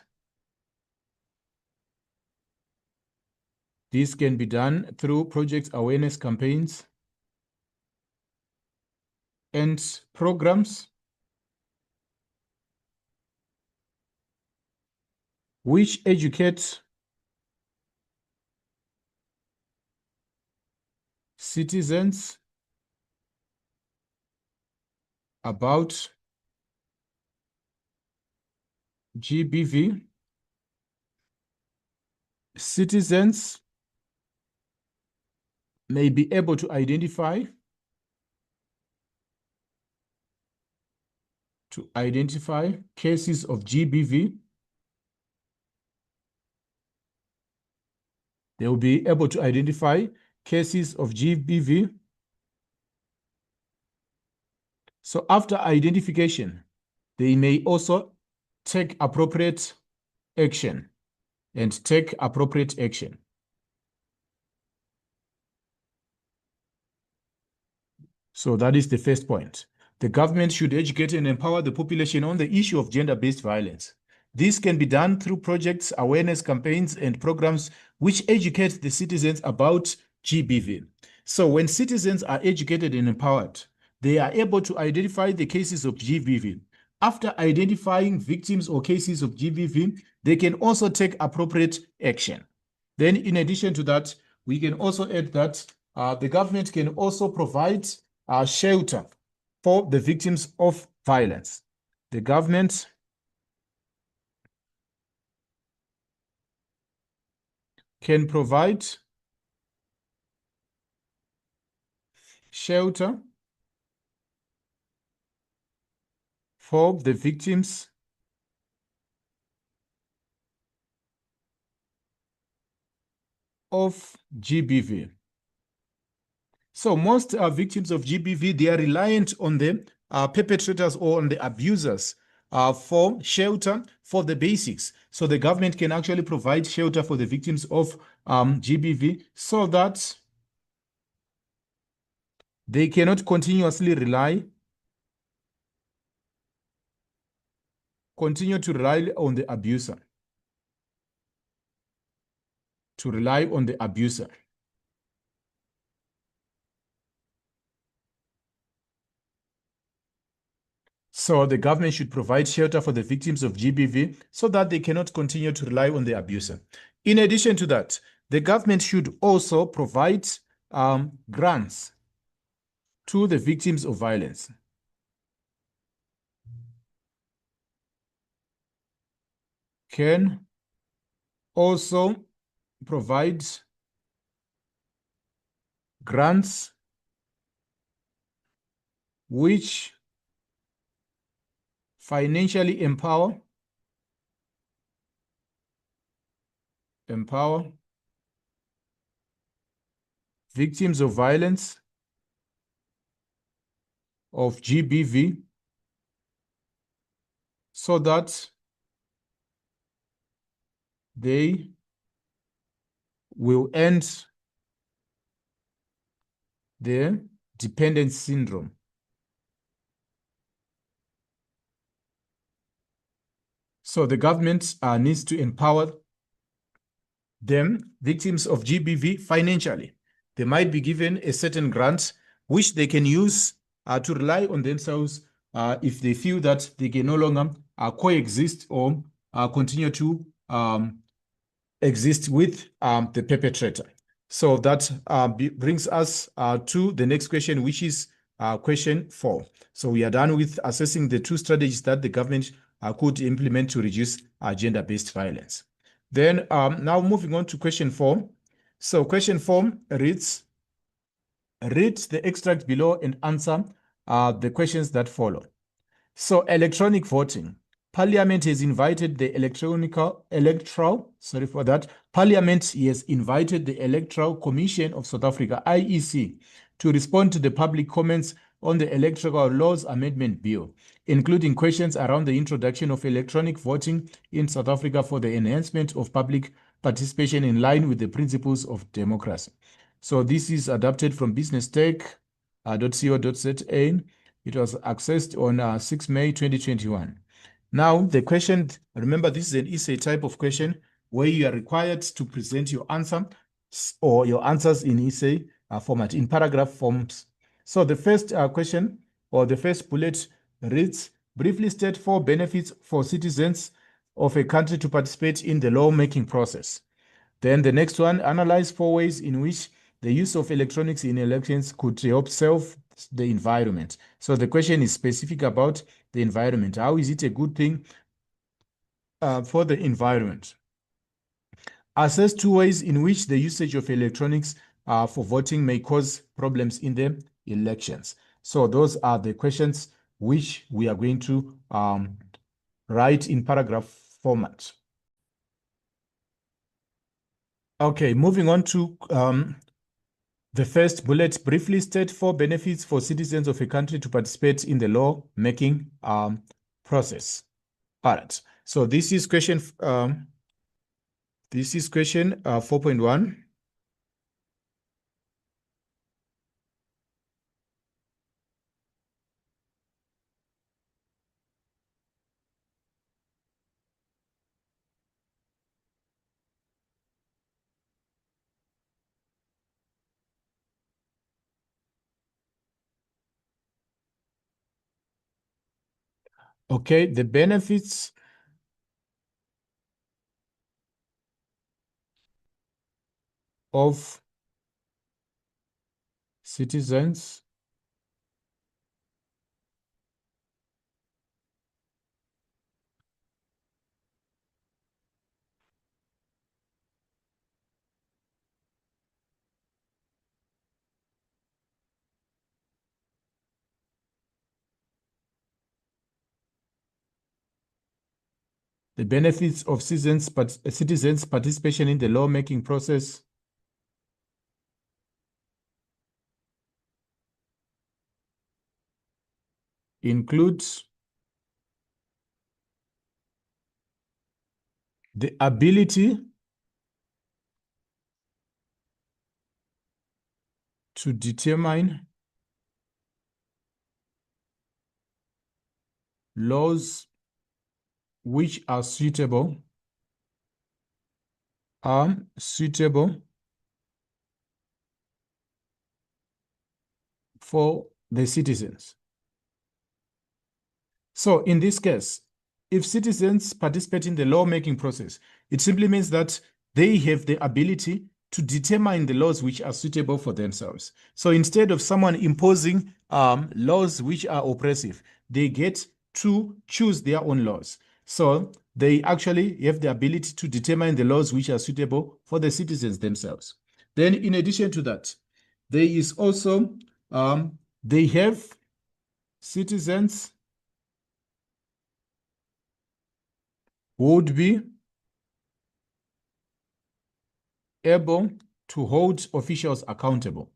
This can be done through project awareness campaigns and programs which educate citizens about GBV. Citizens may be able to identify cases of GBV. They will be able to identify cases of GBV. So after identification, they may also take appropriate action and take appropriate action. So that is the first point. The government should educate and empower the population on the issue of gender-based violence. This can be done through projects, awareness campaigns, and programs which educate the citizens about GBV. So when citizens are educated and empowered, they are able to identify the cases of GBV. After identifying victims or cases of GBV, they can also take appropriate action. Then in addition to that, we can also add that the government can also provide shelter for the victims of violence. The government can provide shelter for the victims of GBV. So most victims of GBV, they are reliant on the perpetrators or on the abusers for shelter for the basics. So the government can actually provide shelter for the victims of GBV so that they cannot continuously continue to rely on the abuser. So the government should provide shelter for the victims of GBV so that they cannot continue to rely on the abuser. In addition to that, the government should also provide grants to the victims of violence. Can also provide grants which financially empower victims of violence of GBV so that they will end the dependence syndrome. So the government needs to empower them, victims of GBV, financially. They might be given a certain grant which they can use to rely on themselves if they feel that they can no longer coexist or continue to exist with the perpetrator. So that brings us to the next question, which is question 4. So we are done with assessing the 2 strategies that the government could implement to reduce gender-based violence. Then now moving on to question 4. So question 4 reads, read the extract below and answer the questions that follow. So electronic voting. Parliament has invited the Parliament has invited the Electoral Commission of South Africa, IEC, to respond to the public comments on the Electoral Laws Amendment Bill, including questions around the introduction of electronic voting in South Africa for the enhancement of public participation in line with the principles of democracy. So this is adapted from businesstech.co.za. It was accessed on 6 May 2021. Now, the question, remember, this is an essay type of question where you are required to present your answer or your answers in essay format, in paragraph forms. So the first question or the first bullet reads, briefly state 4 benefits for citizens of a country to participate in the lawmaking process. Then the next one, analyze 4 ways in which the use of electronics in elections could help solve the environment. So the question is specific about the environment. How is it a good thing for the environment? Assess 2 ways in which the usage of electronics for voting may cause problems in the elections. So those are the questions which we are going to write in paragraph format. Okay, moving on to the first bullet, briefly state 4 benefits for citizens of a country to participate in the law-making process. All right. So this is question 4.1. Okay, the benefits of citizens the benefits of citizens participation in the lawmaking process includes the ability to determine laws which are suitable for the citizens. So in this case, if citizens participate in the lawmaking process, it simply means that they have the ability to determine the laws which are suitable for themselves. So instead of someone imposing laws which are oppressive, they get to choose their own laws. So they actually have the ability to determine the laws which are suitable for the citizens themselves. Then in addition to that, there is also, they have citizens would be able to hold officials accountable.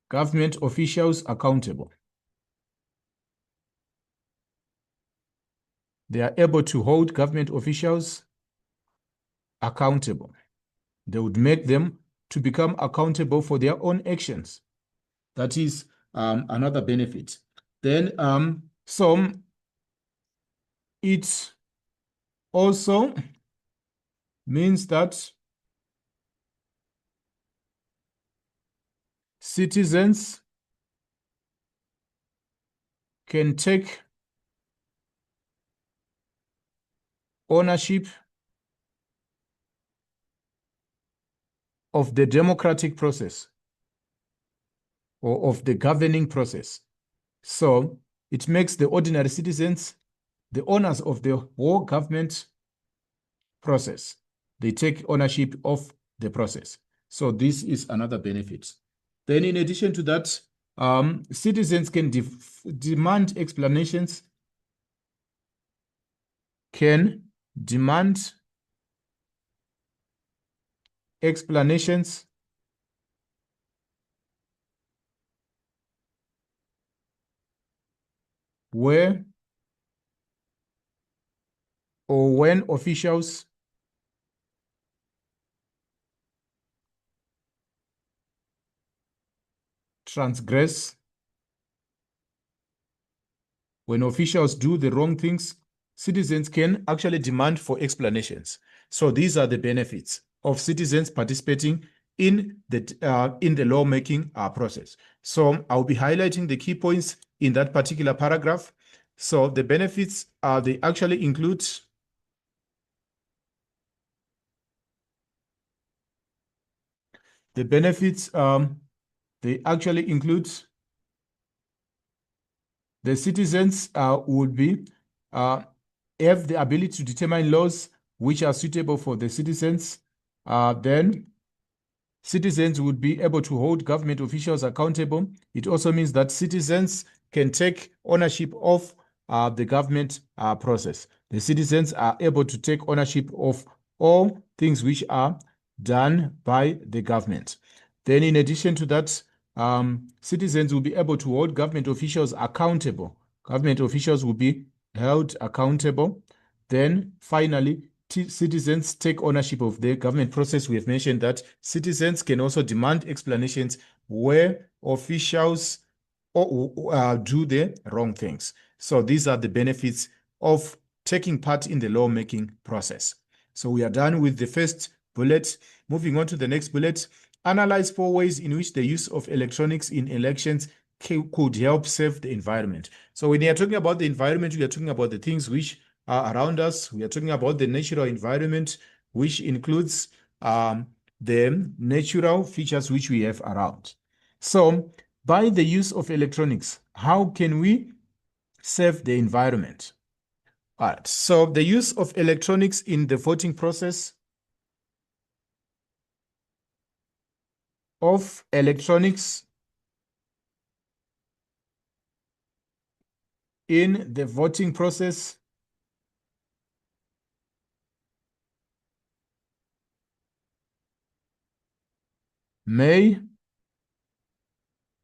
Government officials accountable. They are able to hold government officials accountable. They would make them to become accountable for their own actions. That is another benefit. Then it also means that citizens can take ownership of the democratic process or of the governing process. So it makes the ordinary citizens the owners of the whole government process. They take ownership of the process. So this is another benefit. Then in addition to that, citizens can demand explanations, can demand explanations where or when officials transgress, when officials do the wrong things, citizens can actually demand for explanations. So these are the benefits of citizens participating in the lawmaking process. So I'll be highlighting the key points in that particular paragraph. So the benefits they actually include the benefits they actually include the citizens would be have the ability to determine laws which are suitable for the citizens. Then citizens would be able to hold government officials accountable. It also means that citizens can take ownership of the government process. The citizens are able to take ownership of all things which are done by the government. Then in addition to that, citizens will be able to hold government officials accountable. Government officials will be held accountable. Then finally, citizens take ownership of the government process. We have mentioned that citizens can also demand explanations where officials do the wrong things. So these are the benefits of taking part in the lawmaking process. So we are done with the first bullet. Moving on to the next bullet. Analyze 4 ways in which the use of electronics in elections could help save the environment. So when we are talking about the environment, we are talking about the things which are around us. We are talking about the natural environment, which includes the natural features which we have around. So by the use of electronics, how can we save the environment? All right. So the use of electronics in the voting process may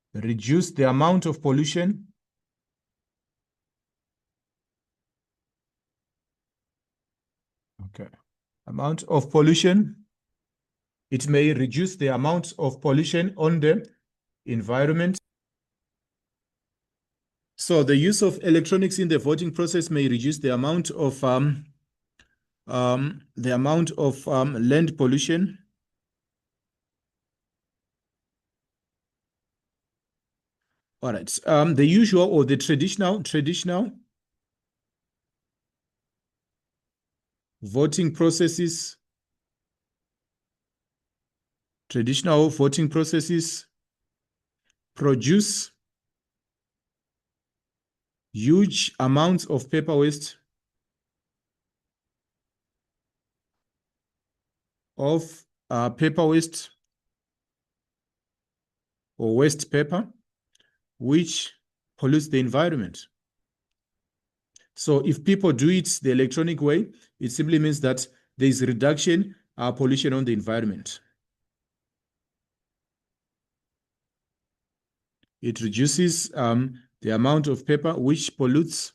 reduce the amount of pollution amount of pollution. It may reduce the amount of pollution on the environment. So the use of electronics in the voting process may reduce the amount of land pollution. All right. The usual or the traditional voting processes. Traditional voting processes produce huge amounts of paper waste, or waste paper, which pollutes the environment. So if people do it the electronic way, it simply means that there is reduction pollution on the environment. It reduces the amount of paper which pollutes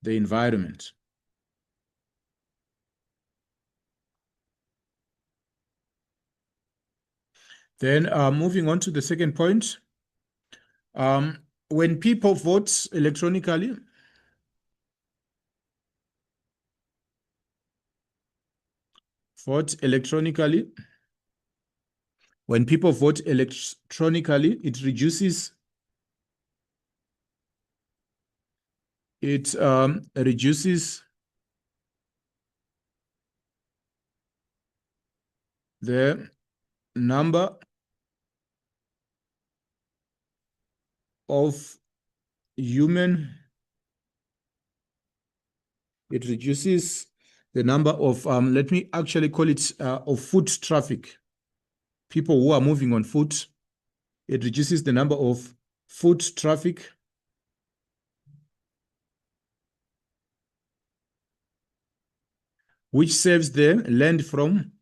the environment. Then moving on to the second point. When people vote electronically, when people vote electronically, it reduces the number of human. It reduces the number of, let me actually call it of foot traffic. People who are moving on foot. It reduces the number of foot traffic, which saves the land from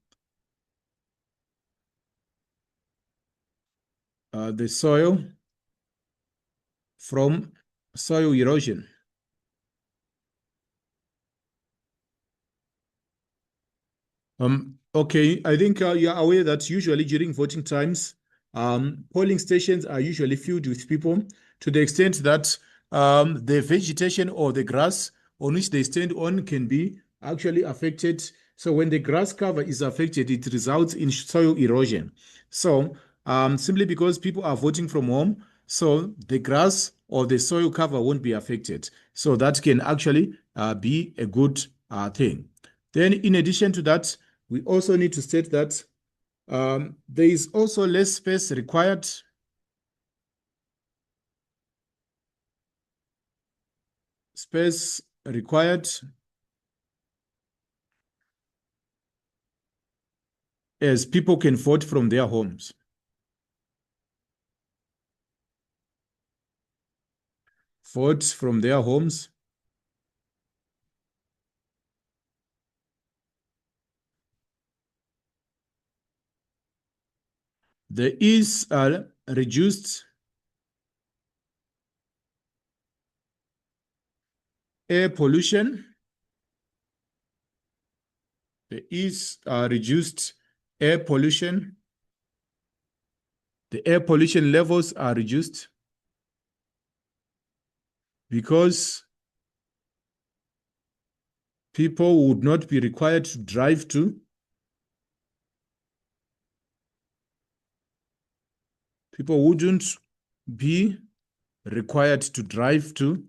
the soil from soil erosion. Okay, I think you're aware that usually during voting times, polling stations are usually filled with people to the extent that the vegetation or the grass on which they stand on can be actually affected. So when the grass cover is affected, it results in soil erosion. So simply because people are voting from home, so the grass or the soil cover won't be affected. So that can actually be a good thing. Then in addition to that, we also need to state that there is also less space required. As people can vote from their homes. Vote from their homes. There is reduced air pollution. There is reduced air pollution. The air pollution levels are reduced because people would not be required to drive to. People wouldn't be required to drive to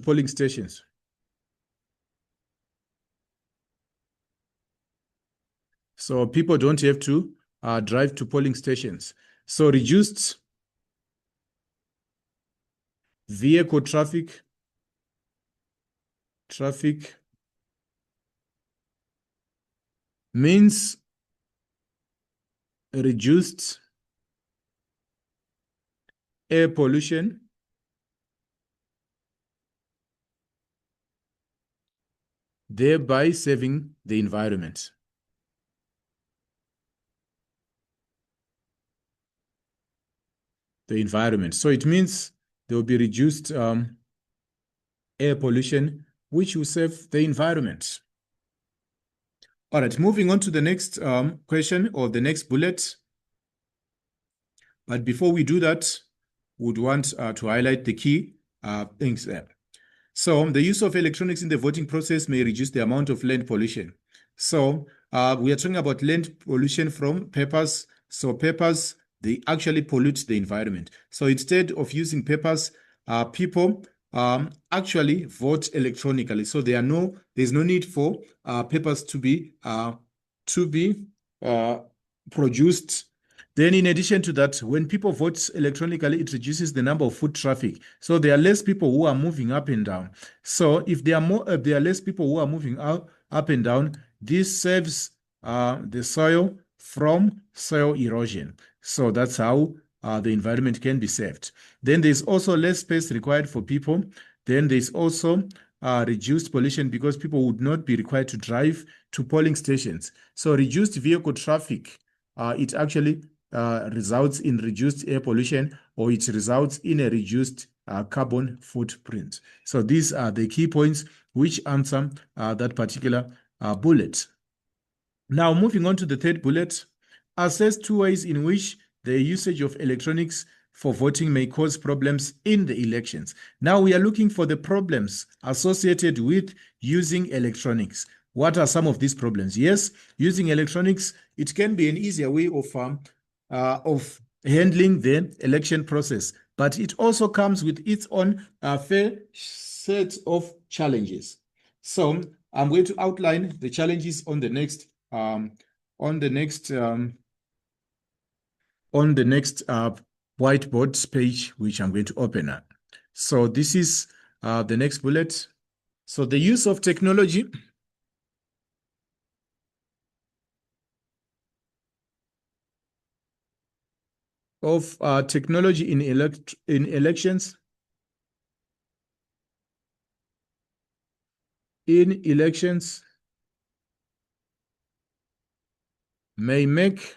polling stations. So people don't have to drive to polling stations. So reduced vehicle traffic means reduced air pollution, thereby saving the environment. So it means there will be reduced air pollution, which will save the environment. All right, moving on to the next question or the next bullet. But before we do that, we would want to highlight the key things there. So the use of electronics in the voting process may reduce the amount of land pollution. So we are talking about land pollution from papers. So papers, they actually pollute the environment. So instead of using papers, people actually vote electronically. So there's no need for papers to be produced. Then in addition to that, when people vote electronically, it reduces the number of foot traffic. So there are less people who are moving up and down. So if there are less people who are moving up and down, this saves the soil from soil erosion. So that's how the environment can be saved. Then there's also less space required for people. Then there's also reduced pollution because people would not be required to drive to polling stations. So reduced vehicle traffic, it actually results in reduced air pollution, or it results in a reduced carbon footprint. So these are the key points which answer that particular bullet. Now, moving on to the third bullet, assess two ways in which the usage of electronics for voting may cause problems in the elections. Now, we are looking for the problems associated with using electronics. What are some of these problems? Yes, using electronics, it can be an easier way of handling the election process, but it also comes with its own fair set of challenges. So I'm going to outline the challenges on the next whiteboard page, which I'm going to open up. So this is the next bullet. So the use of technology in elections may make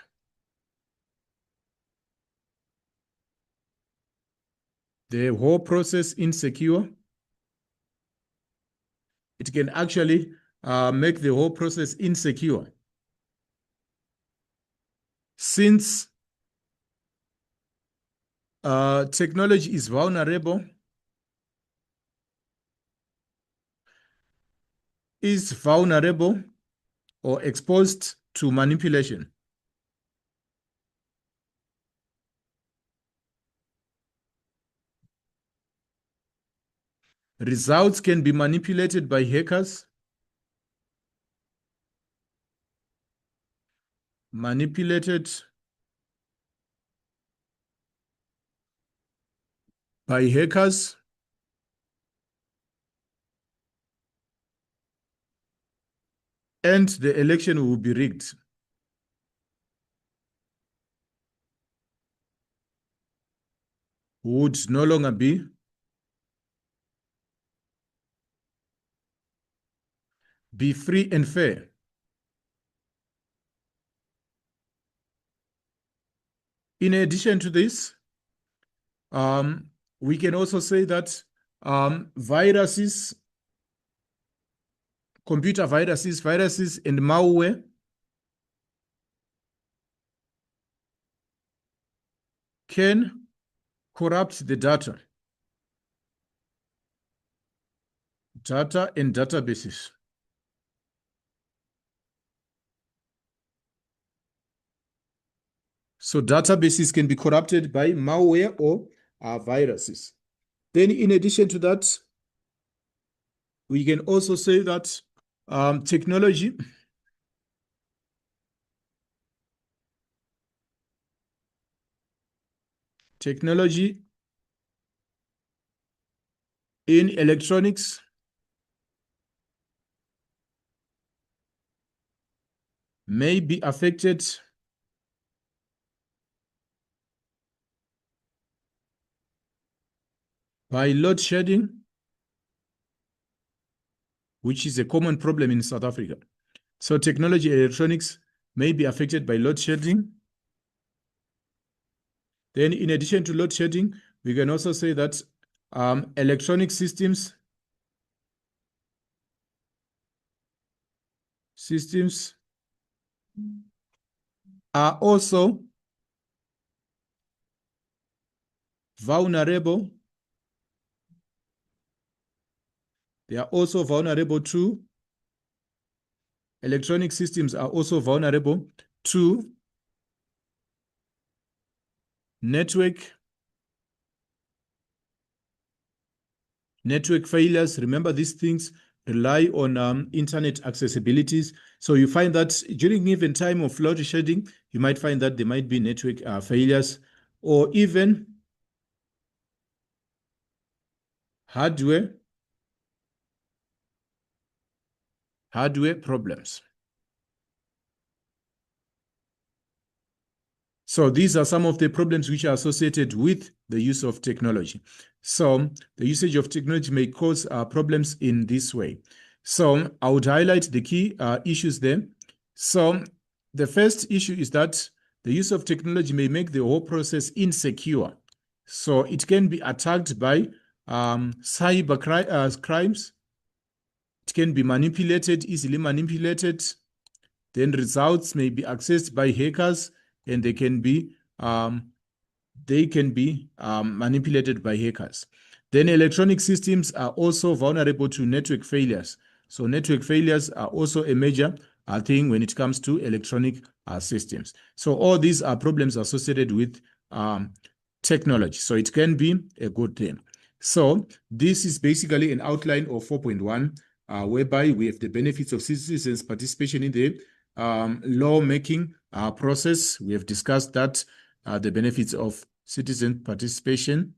the whole process insecure. It can actually make the whole process insecure, since technology is vulnerable or exposed to manipulation. Results can be manipulated by hackers, and the election will be rigged. Would no longer be free and fair. In addition to this, we can also say that viruses, computer viruses and malware can corrupt the data and databases. So databases can be corrupted by malware or viruses. Then in addition to that, we can also say that technology in electronics may be affected by load shedding, which is a common problem in South Africa. So technology electronics may be affected by load shedding. Then in addition to load shedding, we can also say that electronic systems are also vulnerable. They are also vulnerable to electronic systems are also vulnerable to network failures. Remember, these things rely on internet accessibilities. So you find that during even time of load shedding, you might find that there might be network failures or even hardware problems. So these are some of the problems which are associated with the use of technology. So the usage of technology may cause problems in this way. So I would highlight the key issues there. So the first issue is that the use of technology may make the whole process insecure. So it can be attacked by cyber crimes. It can be manipulated, easily manipulated. Then results may be accessed by hackers, and they can be manipulated by hackers. Then electronic systems are also vulnerable to network failures. So network failures are also a major thing when it comes to electronic systems. So all these are problems associated with technology. So it can be a good thing. So this is basically an outline of 4.1, whereby we have the benefits of citizens' participation in the law-making process. We have discussed that, the benefits of citizen participation.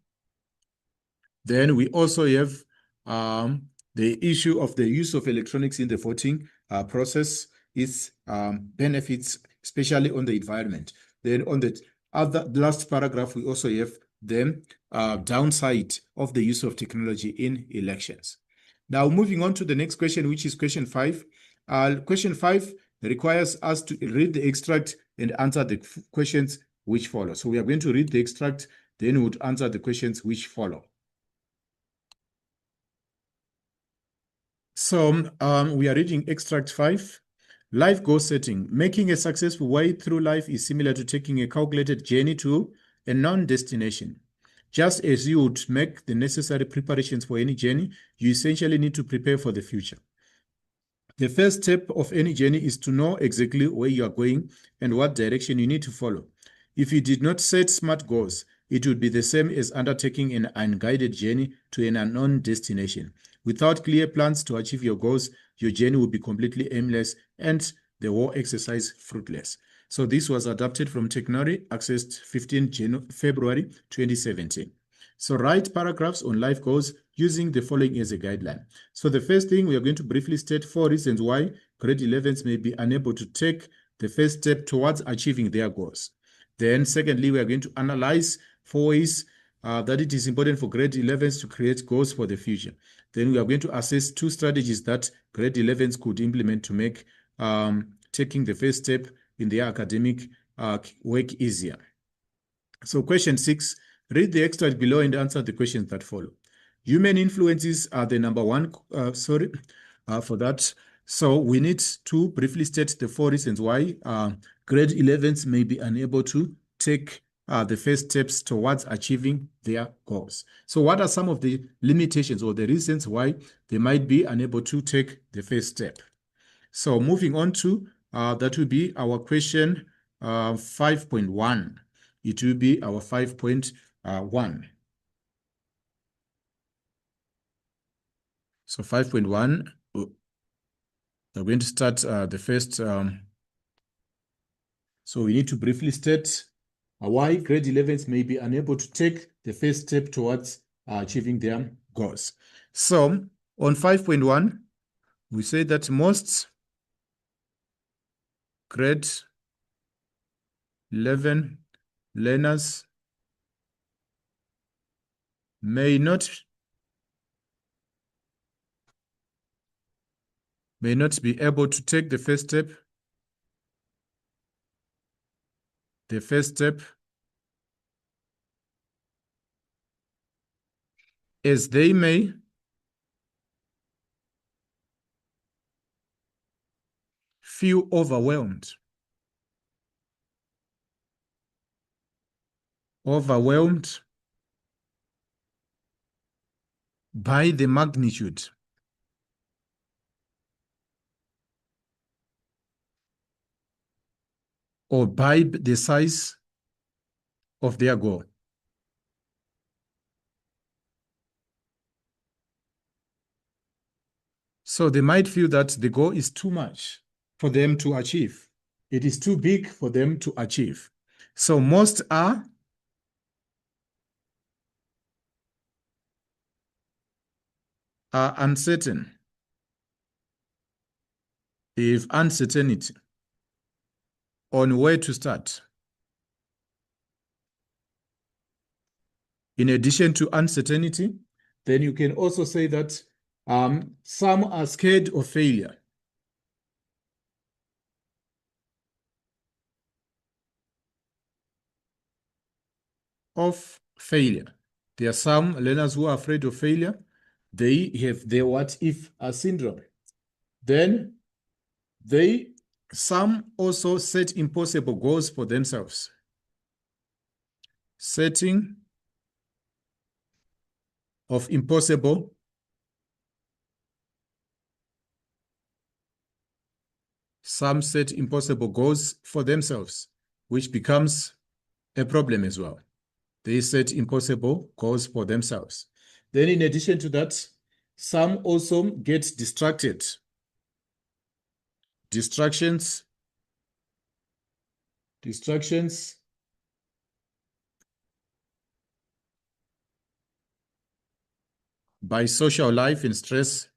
Then we also have the issue of the use of electronics in the voting process, its benefits, especially on the environment. Then on the last paragraph, we also have the downside of the use of technology in elections. Now, moving on to the next question, which is question 5. Question 5 requires us to read the extract and answer the questions which follow. So we are going to read the extract, then we would answer the questions which follow. So we are reading extract 5. Life goal setting. Making a successful way through life is similar to taking a calculated journey to a non-destination. Just as you would make the necessary preparations for any journey, you essentially need to prepare for the future. The first step of any journey is to know exactly where you are going and what direction you need to follow. If you did not set SMART goals, it would be the same as undertaking an unguided journey to an unknown destination. Without clear plans to achieve your goals, your journey will be completely aimless and the whole exercise fruitless. So this was adapted from Technori, accessed 15 February 2017. So write paragraphs on life goals using the following as a guideline. So the first thing, we are going to briefly state 4 reasons why grade 11s may be unable to take the first step towards achieving their goals. Then secondly, we are going to analyze 4 ways that it is important for grade 11s to create goals for the future. Then we are going to assess 2 strategies that grade 11s could implement to make taking the first step in their academic work easier. So question 6, read the extract below and answer the questions that follow. Human influences are the number one, for that. So we need to briefly state the 4 reasons why grade 11s may be unable to take the first steps towards achieving their goals. So what are some of the limitations or the reasons why they might be unable to take the first step? So moving on to, that will be our question 5.1. It will be our 5.1. So 5.1, we're going to start the first. So we need to briefly state why grade 11s may be unable to take the first step towards achieving their goals. So on 5.1, we say that most grade 11 learners may not be able to take the first step. As they may feel overwhelmed by the magnitude or by the size of their goal. So they might feel that the goal is too much for them to achieve. It is too big for them to achieve. So most are uncertain. They have uncertainty on where to start. In addition to uncertainty, then you can also say that some are scared of failure. There are some learners who are afraid of failure. They have the what if syndrome. Then they Some also set impossible goals for themselves. Setting of impossible Some set impossible goals for themselves, which becomes a problem as well. They set impossible goals for themselves. Then in addition to that, some also get distracted. Distractions by social life and stress.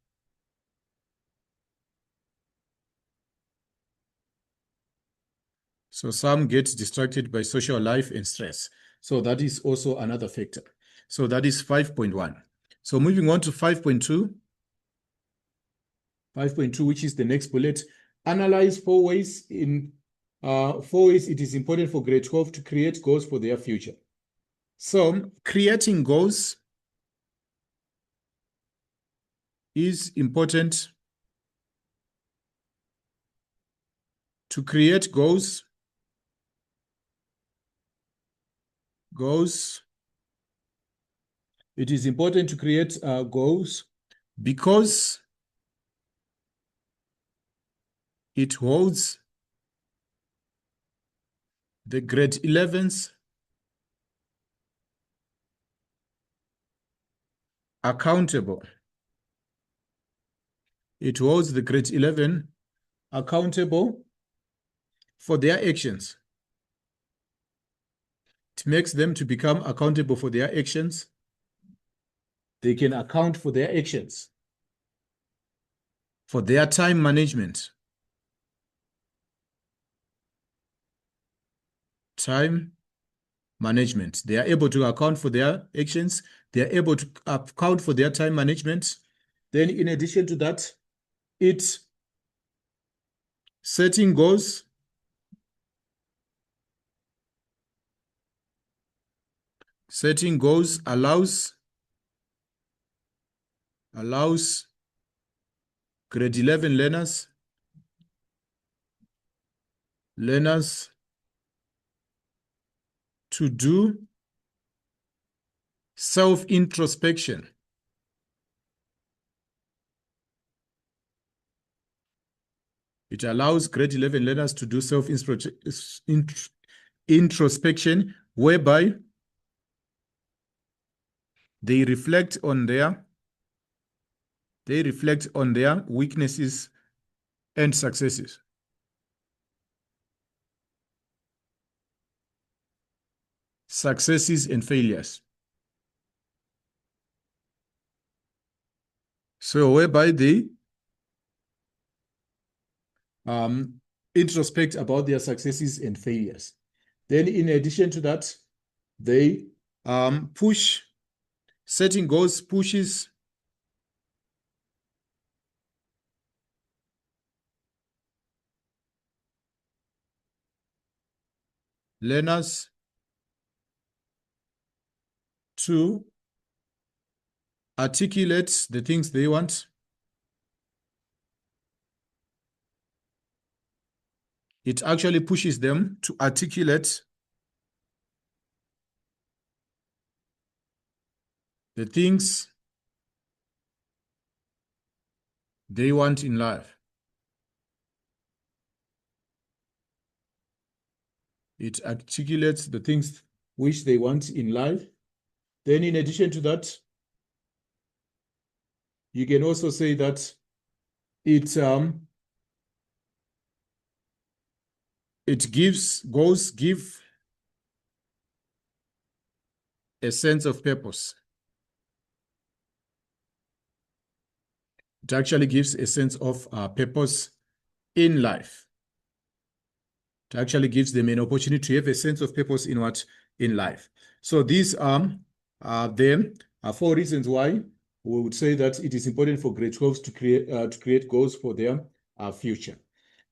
So some get distracted by social life and stress. So that is also another factor. So that is 5.1. So moving on to 5.2. 5.2, which is the next bullet. Analyze 4 ways it is important for grade 12 to create goals for their future. So creating goals is important. To create goals, it is important to create goals because it holds the grade 11s accountable. It holds the grade 11 accountable for their actions. It makes them to become accountable for their actions. They can account for their actions, for their time management. Time management. They are able to account for their actions. They are able to account for their time management. Then in addition to that, setting goals allows grade 11 learners to do self-introspection. It allows grade 11 learners to do self-introspection, whereby they reflect on their weaknesses and successes. Successes and failures. So whereby they introspect about their successes and failures. Then in addition to that, they setting goals pushes learners to articulate the things they want. It actually pushes them to articulate the things they want in life. It articulates the things which they want in life. Then in addition to that, you can also say that goals give a sense of purpose. It actually gives a sense of purpose in life. It actually gives them an opportunity to have a sense of purpose in life. So these are 4 reasons why we would say that it is important for grade 12s to create goals for their future.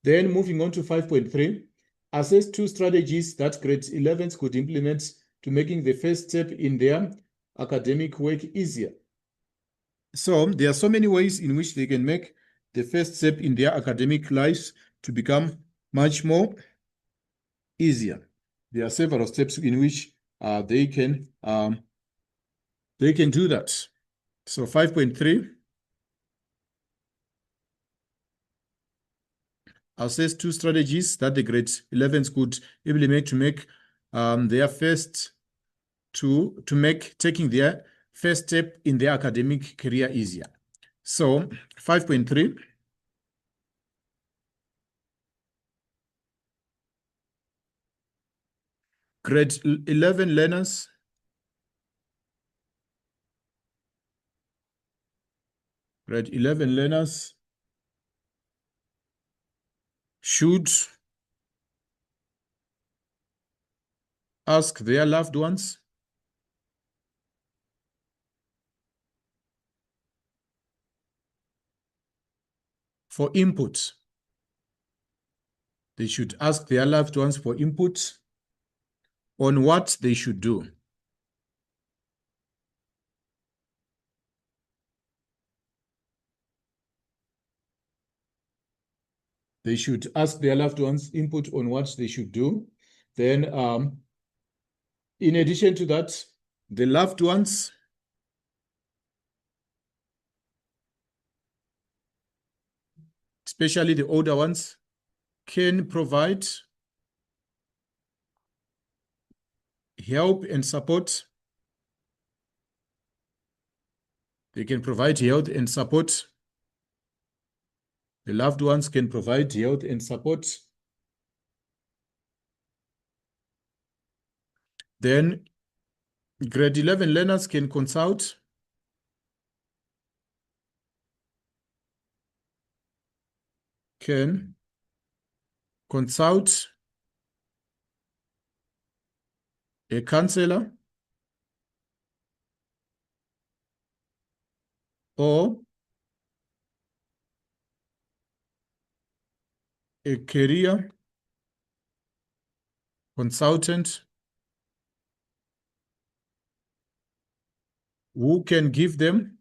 Then moving on to 5.3, assess 2 strategies that grade 11s could implement to making the first step in their academic work easier. So there are so many ways in which they can make the first step in their academic lives to become much more easier. There are several steps in which they can do that. So 5.3, assess 2 strategies that the grade 11s could implement to make their first to make taking their first step in their academic career easier. So 5.3, grade 11 learners should ask their loved ones for input. They should ask their loved ones for input on what they should do. They should ask their loved ones input on what they should do. Then, in addition to that, the loved ones especially the older ones, can provide help and support. They can provide health and support. The loved ones can provide health and support. Then grade 11 learners can consult a counselor or a career consultant who can give them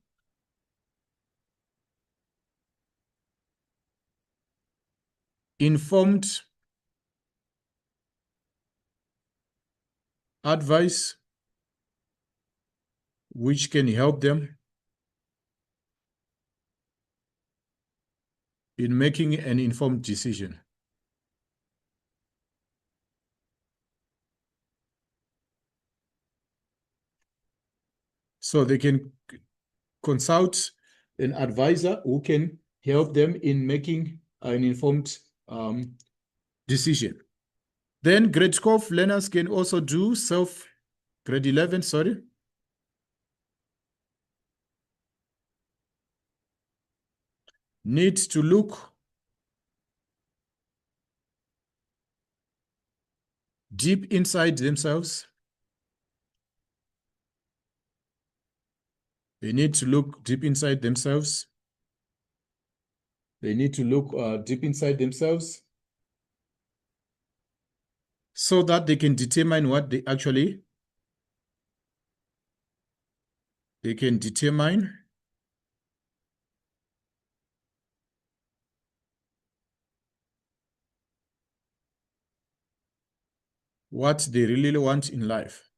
informed advice which can help them in making an informed decision. So they can consult an advisor who can help them in making an informed decision. Then grade 12 learners can also do grade 11, sorry. Need to look deep inside themselves. They need to look deep inside themselves. They need to look deep inside themselves so that they can determine what they actually, they can determine what they really want in life.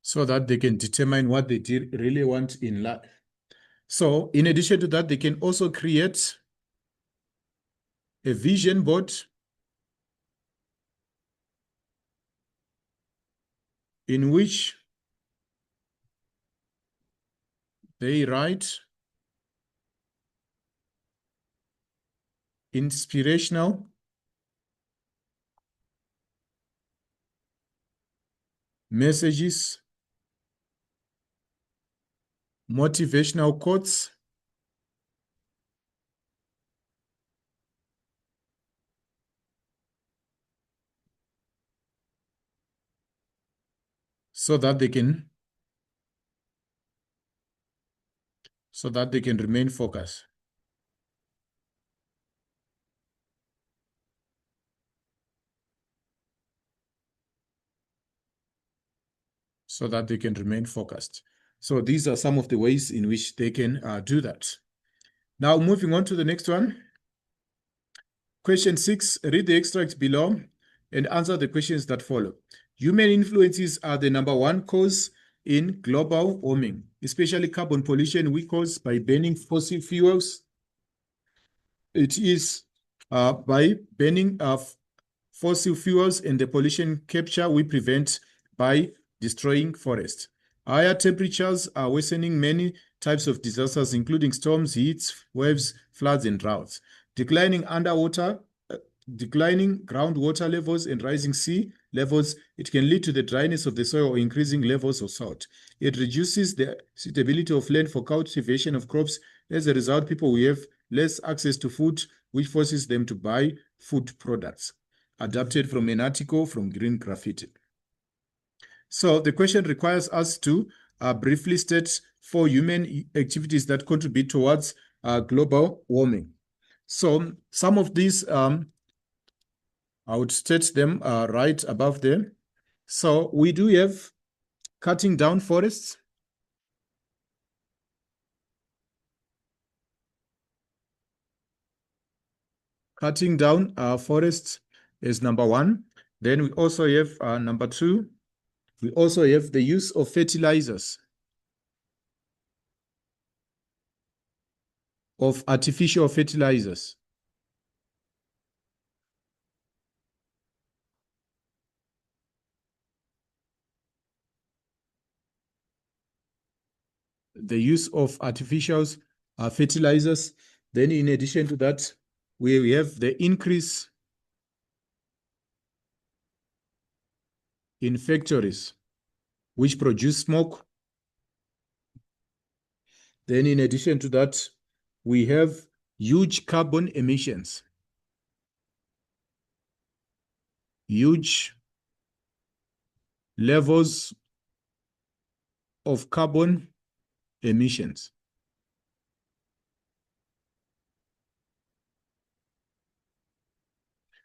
So that they can determine what they really want in life. So in addition to that, they can also create a vision board in which they write inspirational messages, motivational quotes, so that they can remain focused. So that they can remain focused. So these are some of the ways in which they can do that. Now, moving on to the next one. Question 6, read the extracts below and answer the questions that follow. Human influences are the #1 cause in global warming, especially carbon pollution we cause by burning fossil fuels. It is by burning fossil fuels and the pollution capture we prevent by destroying forests. Higher temperatures are worsening many types of disasters, including storms, heat waves, floods, and droughts. Declining groundwater levels and rising sea levels, it can lead to the dryness of the soil or increasing levels of salt. It reduces the suitability of land for cultivation of crops. As a result, people will have less access to food, which forces them to buy food products. Adapted from an article from Green Graffiti. So the question requires us to briefly state 4 human activities that contribute towards global warming. So some of these, I would state them right above there. So we do have cutting down forests. Cutting down forests is #1. Then we also have #2. We also have the use of fertilizers, of artificial fertilizers. The use of artificial fertilizers. Then in addition to that, we have the increase in factories which produce smoke. Then in addition to that, we have huge carbon emissions. Huge levels of carbon emissions.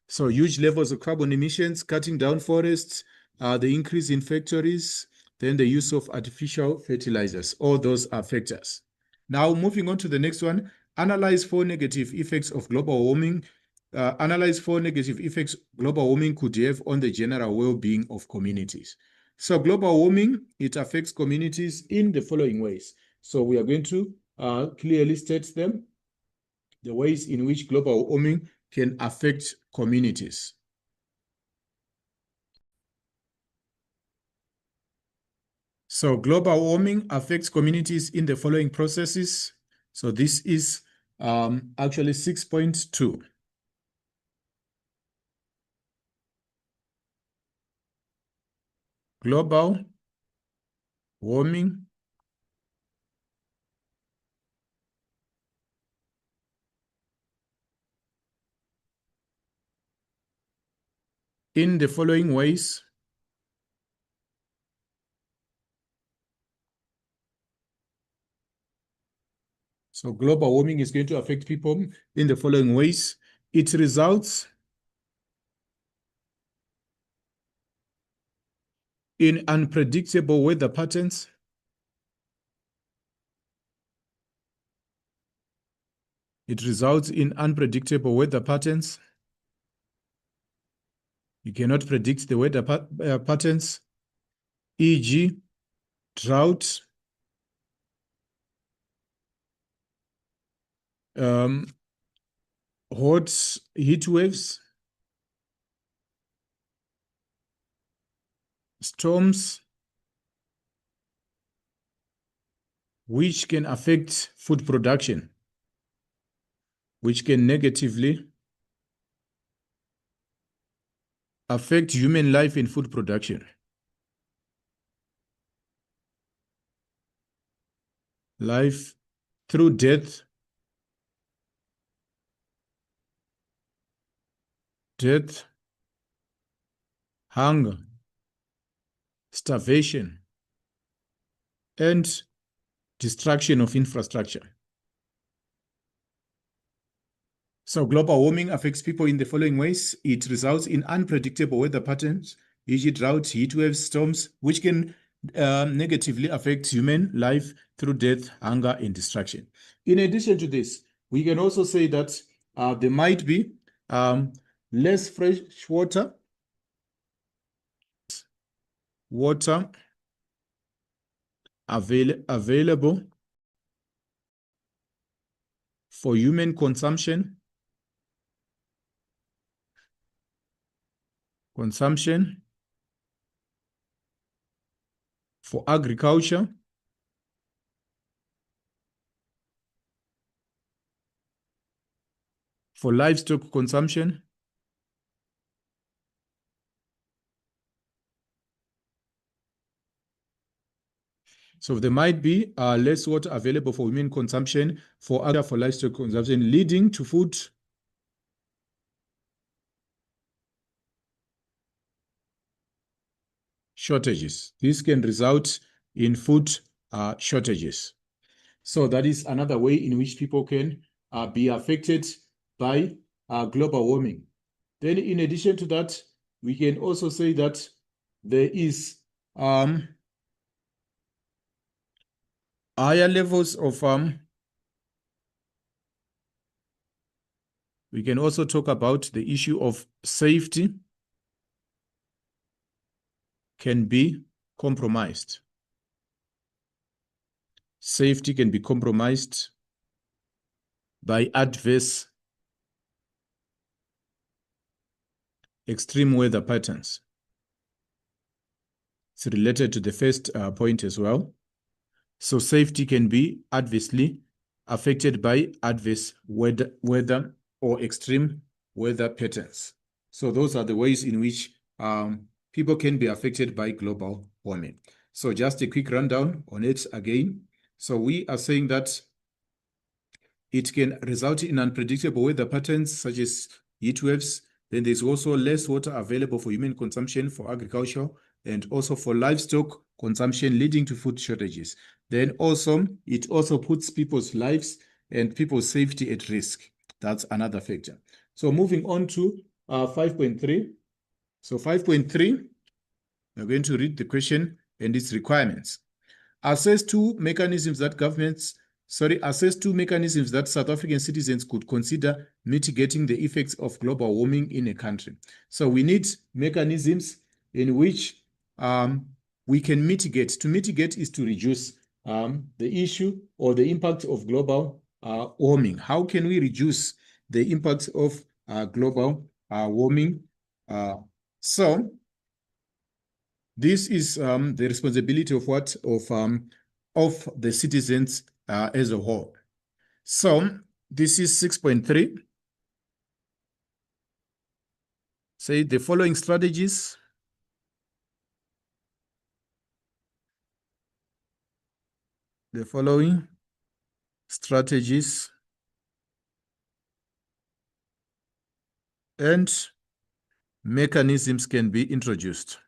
So huge levels of carbon emissions, cutting down forests, the increase in factories, then the use of artificial fertilizers. All those are factors. Now, moving on to the next one, analyze 4 negative effects of global warming. Analyze 4 negative effects global warming could have on the general well-being of communities. So global warming, it affects communities in the following ways. So we are going to clearly state them, the ways in which global warming can affect communities. So global warming affects communities in the following processes. So this is actually 6.2. Global warming in the following ways. So global warming is going to affect people in the following ways. It results in unpredictable weather patterns. It results in unpredictable weather patterns. You cannot predict the weather patterns, e.g., drought, hot heat waves, storms, which can affect food production, which can negatively affect human life in food production. Life through death, hunger, starvation, and destruction of infrastructure. So global warming affects people in the following ways. It results in unpredictable weather patterns, e.g. drought, heat waves, storms, which can negatively affect human life through death, hunger, and destruction. In addition to this, we can also say that there might be less fresh water available for human consumption, for agriculture, for livestock consumption, so there might be less water available for human consumption, for livestock consumption, leading to food shortages. This can result in food shortages. So that is another way in which people can be affected by global warming. Then in addition to that, we can also say that there is higher levels of we can also talk about the issue of safety can be compromised. Safety can be compromised by adverse extreme weather patterns. It's related to the first point as well. So safety can be adversely affected by adverse weather or extreme weather patterns. So those are the ways in which people can be affected by global warming. So just a quick rundown on it again. So we are saying that it can result in unpredictable weather patterns such as heat waves. Then there's also less water available for human consumption, for agriculture, and also for livestock consumption, leading to food shortages. Then also, it also puts people's lives and people's safety at risk. That's another factor. So moving on to 5.3. So 5.3, we're going to read the question and its requirements. Assess two mechanisms that South African citizens could consider mitigating the effects of global warming in a country. So we need mechanisms in which we can mitigate. To mitigate is to reduce the issue or the impact of global warming. How can we reduce the impact of global warming? So this is the responsibility of what? Of the citizens as a whole. So this is 6.3. Say the following strategies and mechanisms can be introduced.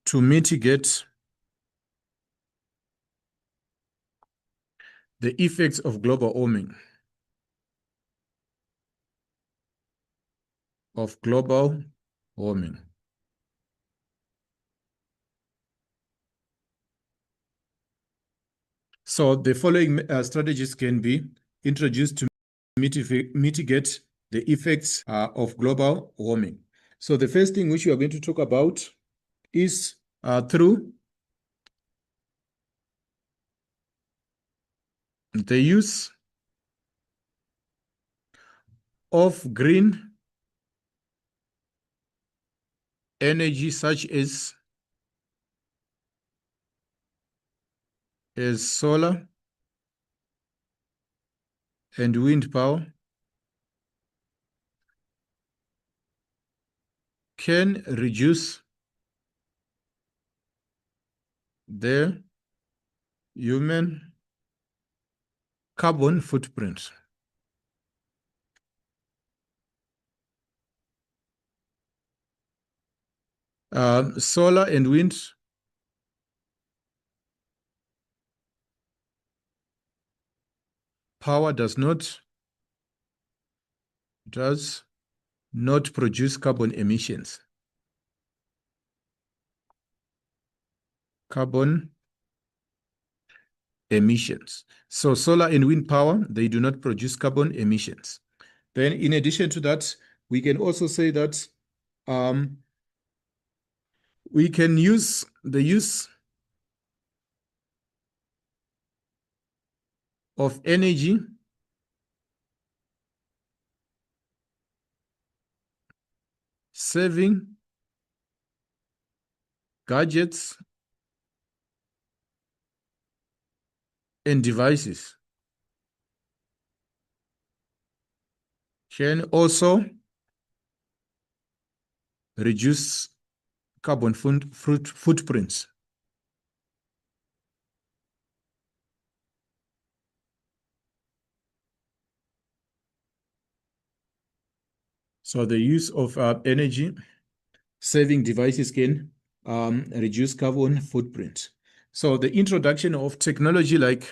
To mitigate the effects of global warming. So the following strategies can be introduced to mitigate the effects of global warming. So the first thing which we are going to talk about is through the use of green energy such as solar and wind power can reduce the human carbon footprint. Solar and wind power does not does not produce carbon emissions. Carbon emissions. So solar and wind power, they do not produce carbon emissions. Then in addition to that, we can also say that we can use the use of energy saving gadgets and devices can also reduce carbon footprints. So the use of energy saving devices can reduce carbon footprint. So the introduction of technology like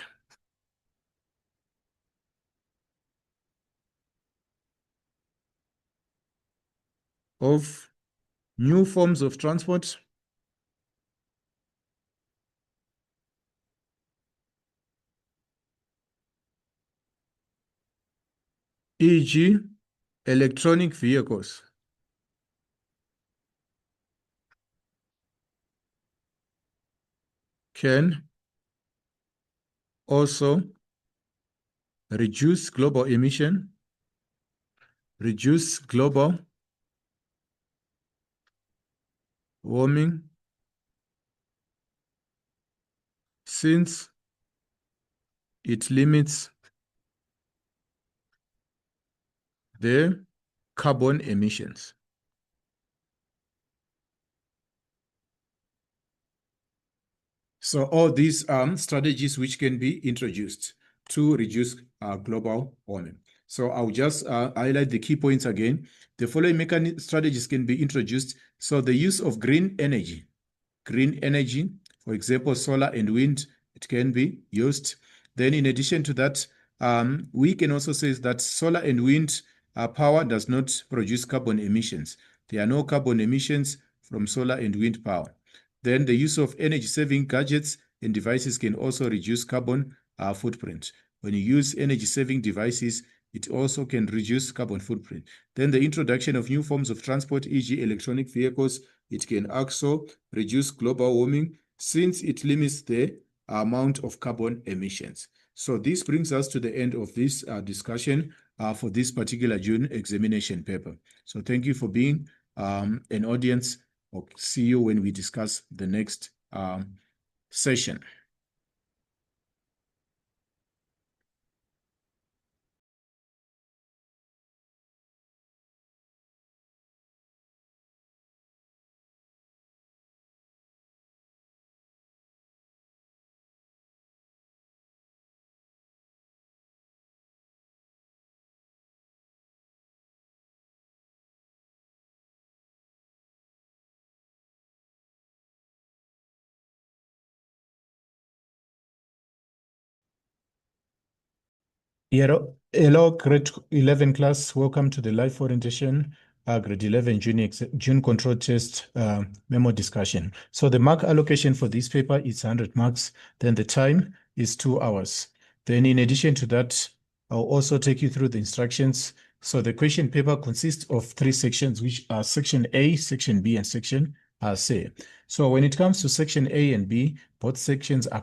of new forms of transport, e.g. electronic vehicles, can also reduce global emission, reduce global warming, since it limits the carbon emissions. So all these strategies which can be introduced to reduce global warming. So I'll just highlight the key points again. The following strategies can be introduced. So the use of green energy, for example, solar and wind, it can be used. Then in addition to that, we can also say that solar and wind power does not produce carbon emissions. There are no carbon emissions from solar and wind power. Then the use of energy-saving gadgets and devices can also reduce carbon footprint. When you use energy-saving devices, it also can reduce carbon footprint. Then the introduction of new forms of transport, e.g. electronic vehicles, it can also reduce global warming since it limits the amount of carbon emissions. So this brings us to the end of this discussion for this particular June examination paper. So thank you for being an audience. I'll see you when we discuss the next session. Hello, grade 11 class. Welcome to the live orientation, grade 11 June control test memo discussion. So the mark allocation for this paper is 100 marks. Then the time is 2 hours. Then in addition to that, I'll also take you through the instructions. So the question paper consists of 3 sections, which are section A, section B, and section C. So when it comes to section A and B, both sections are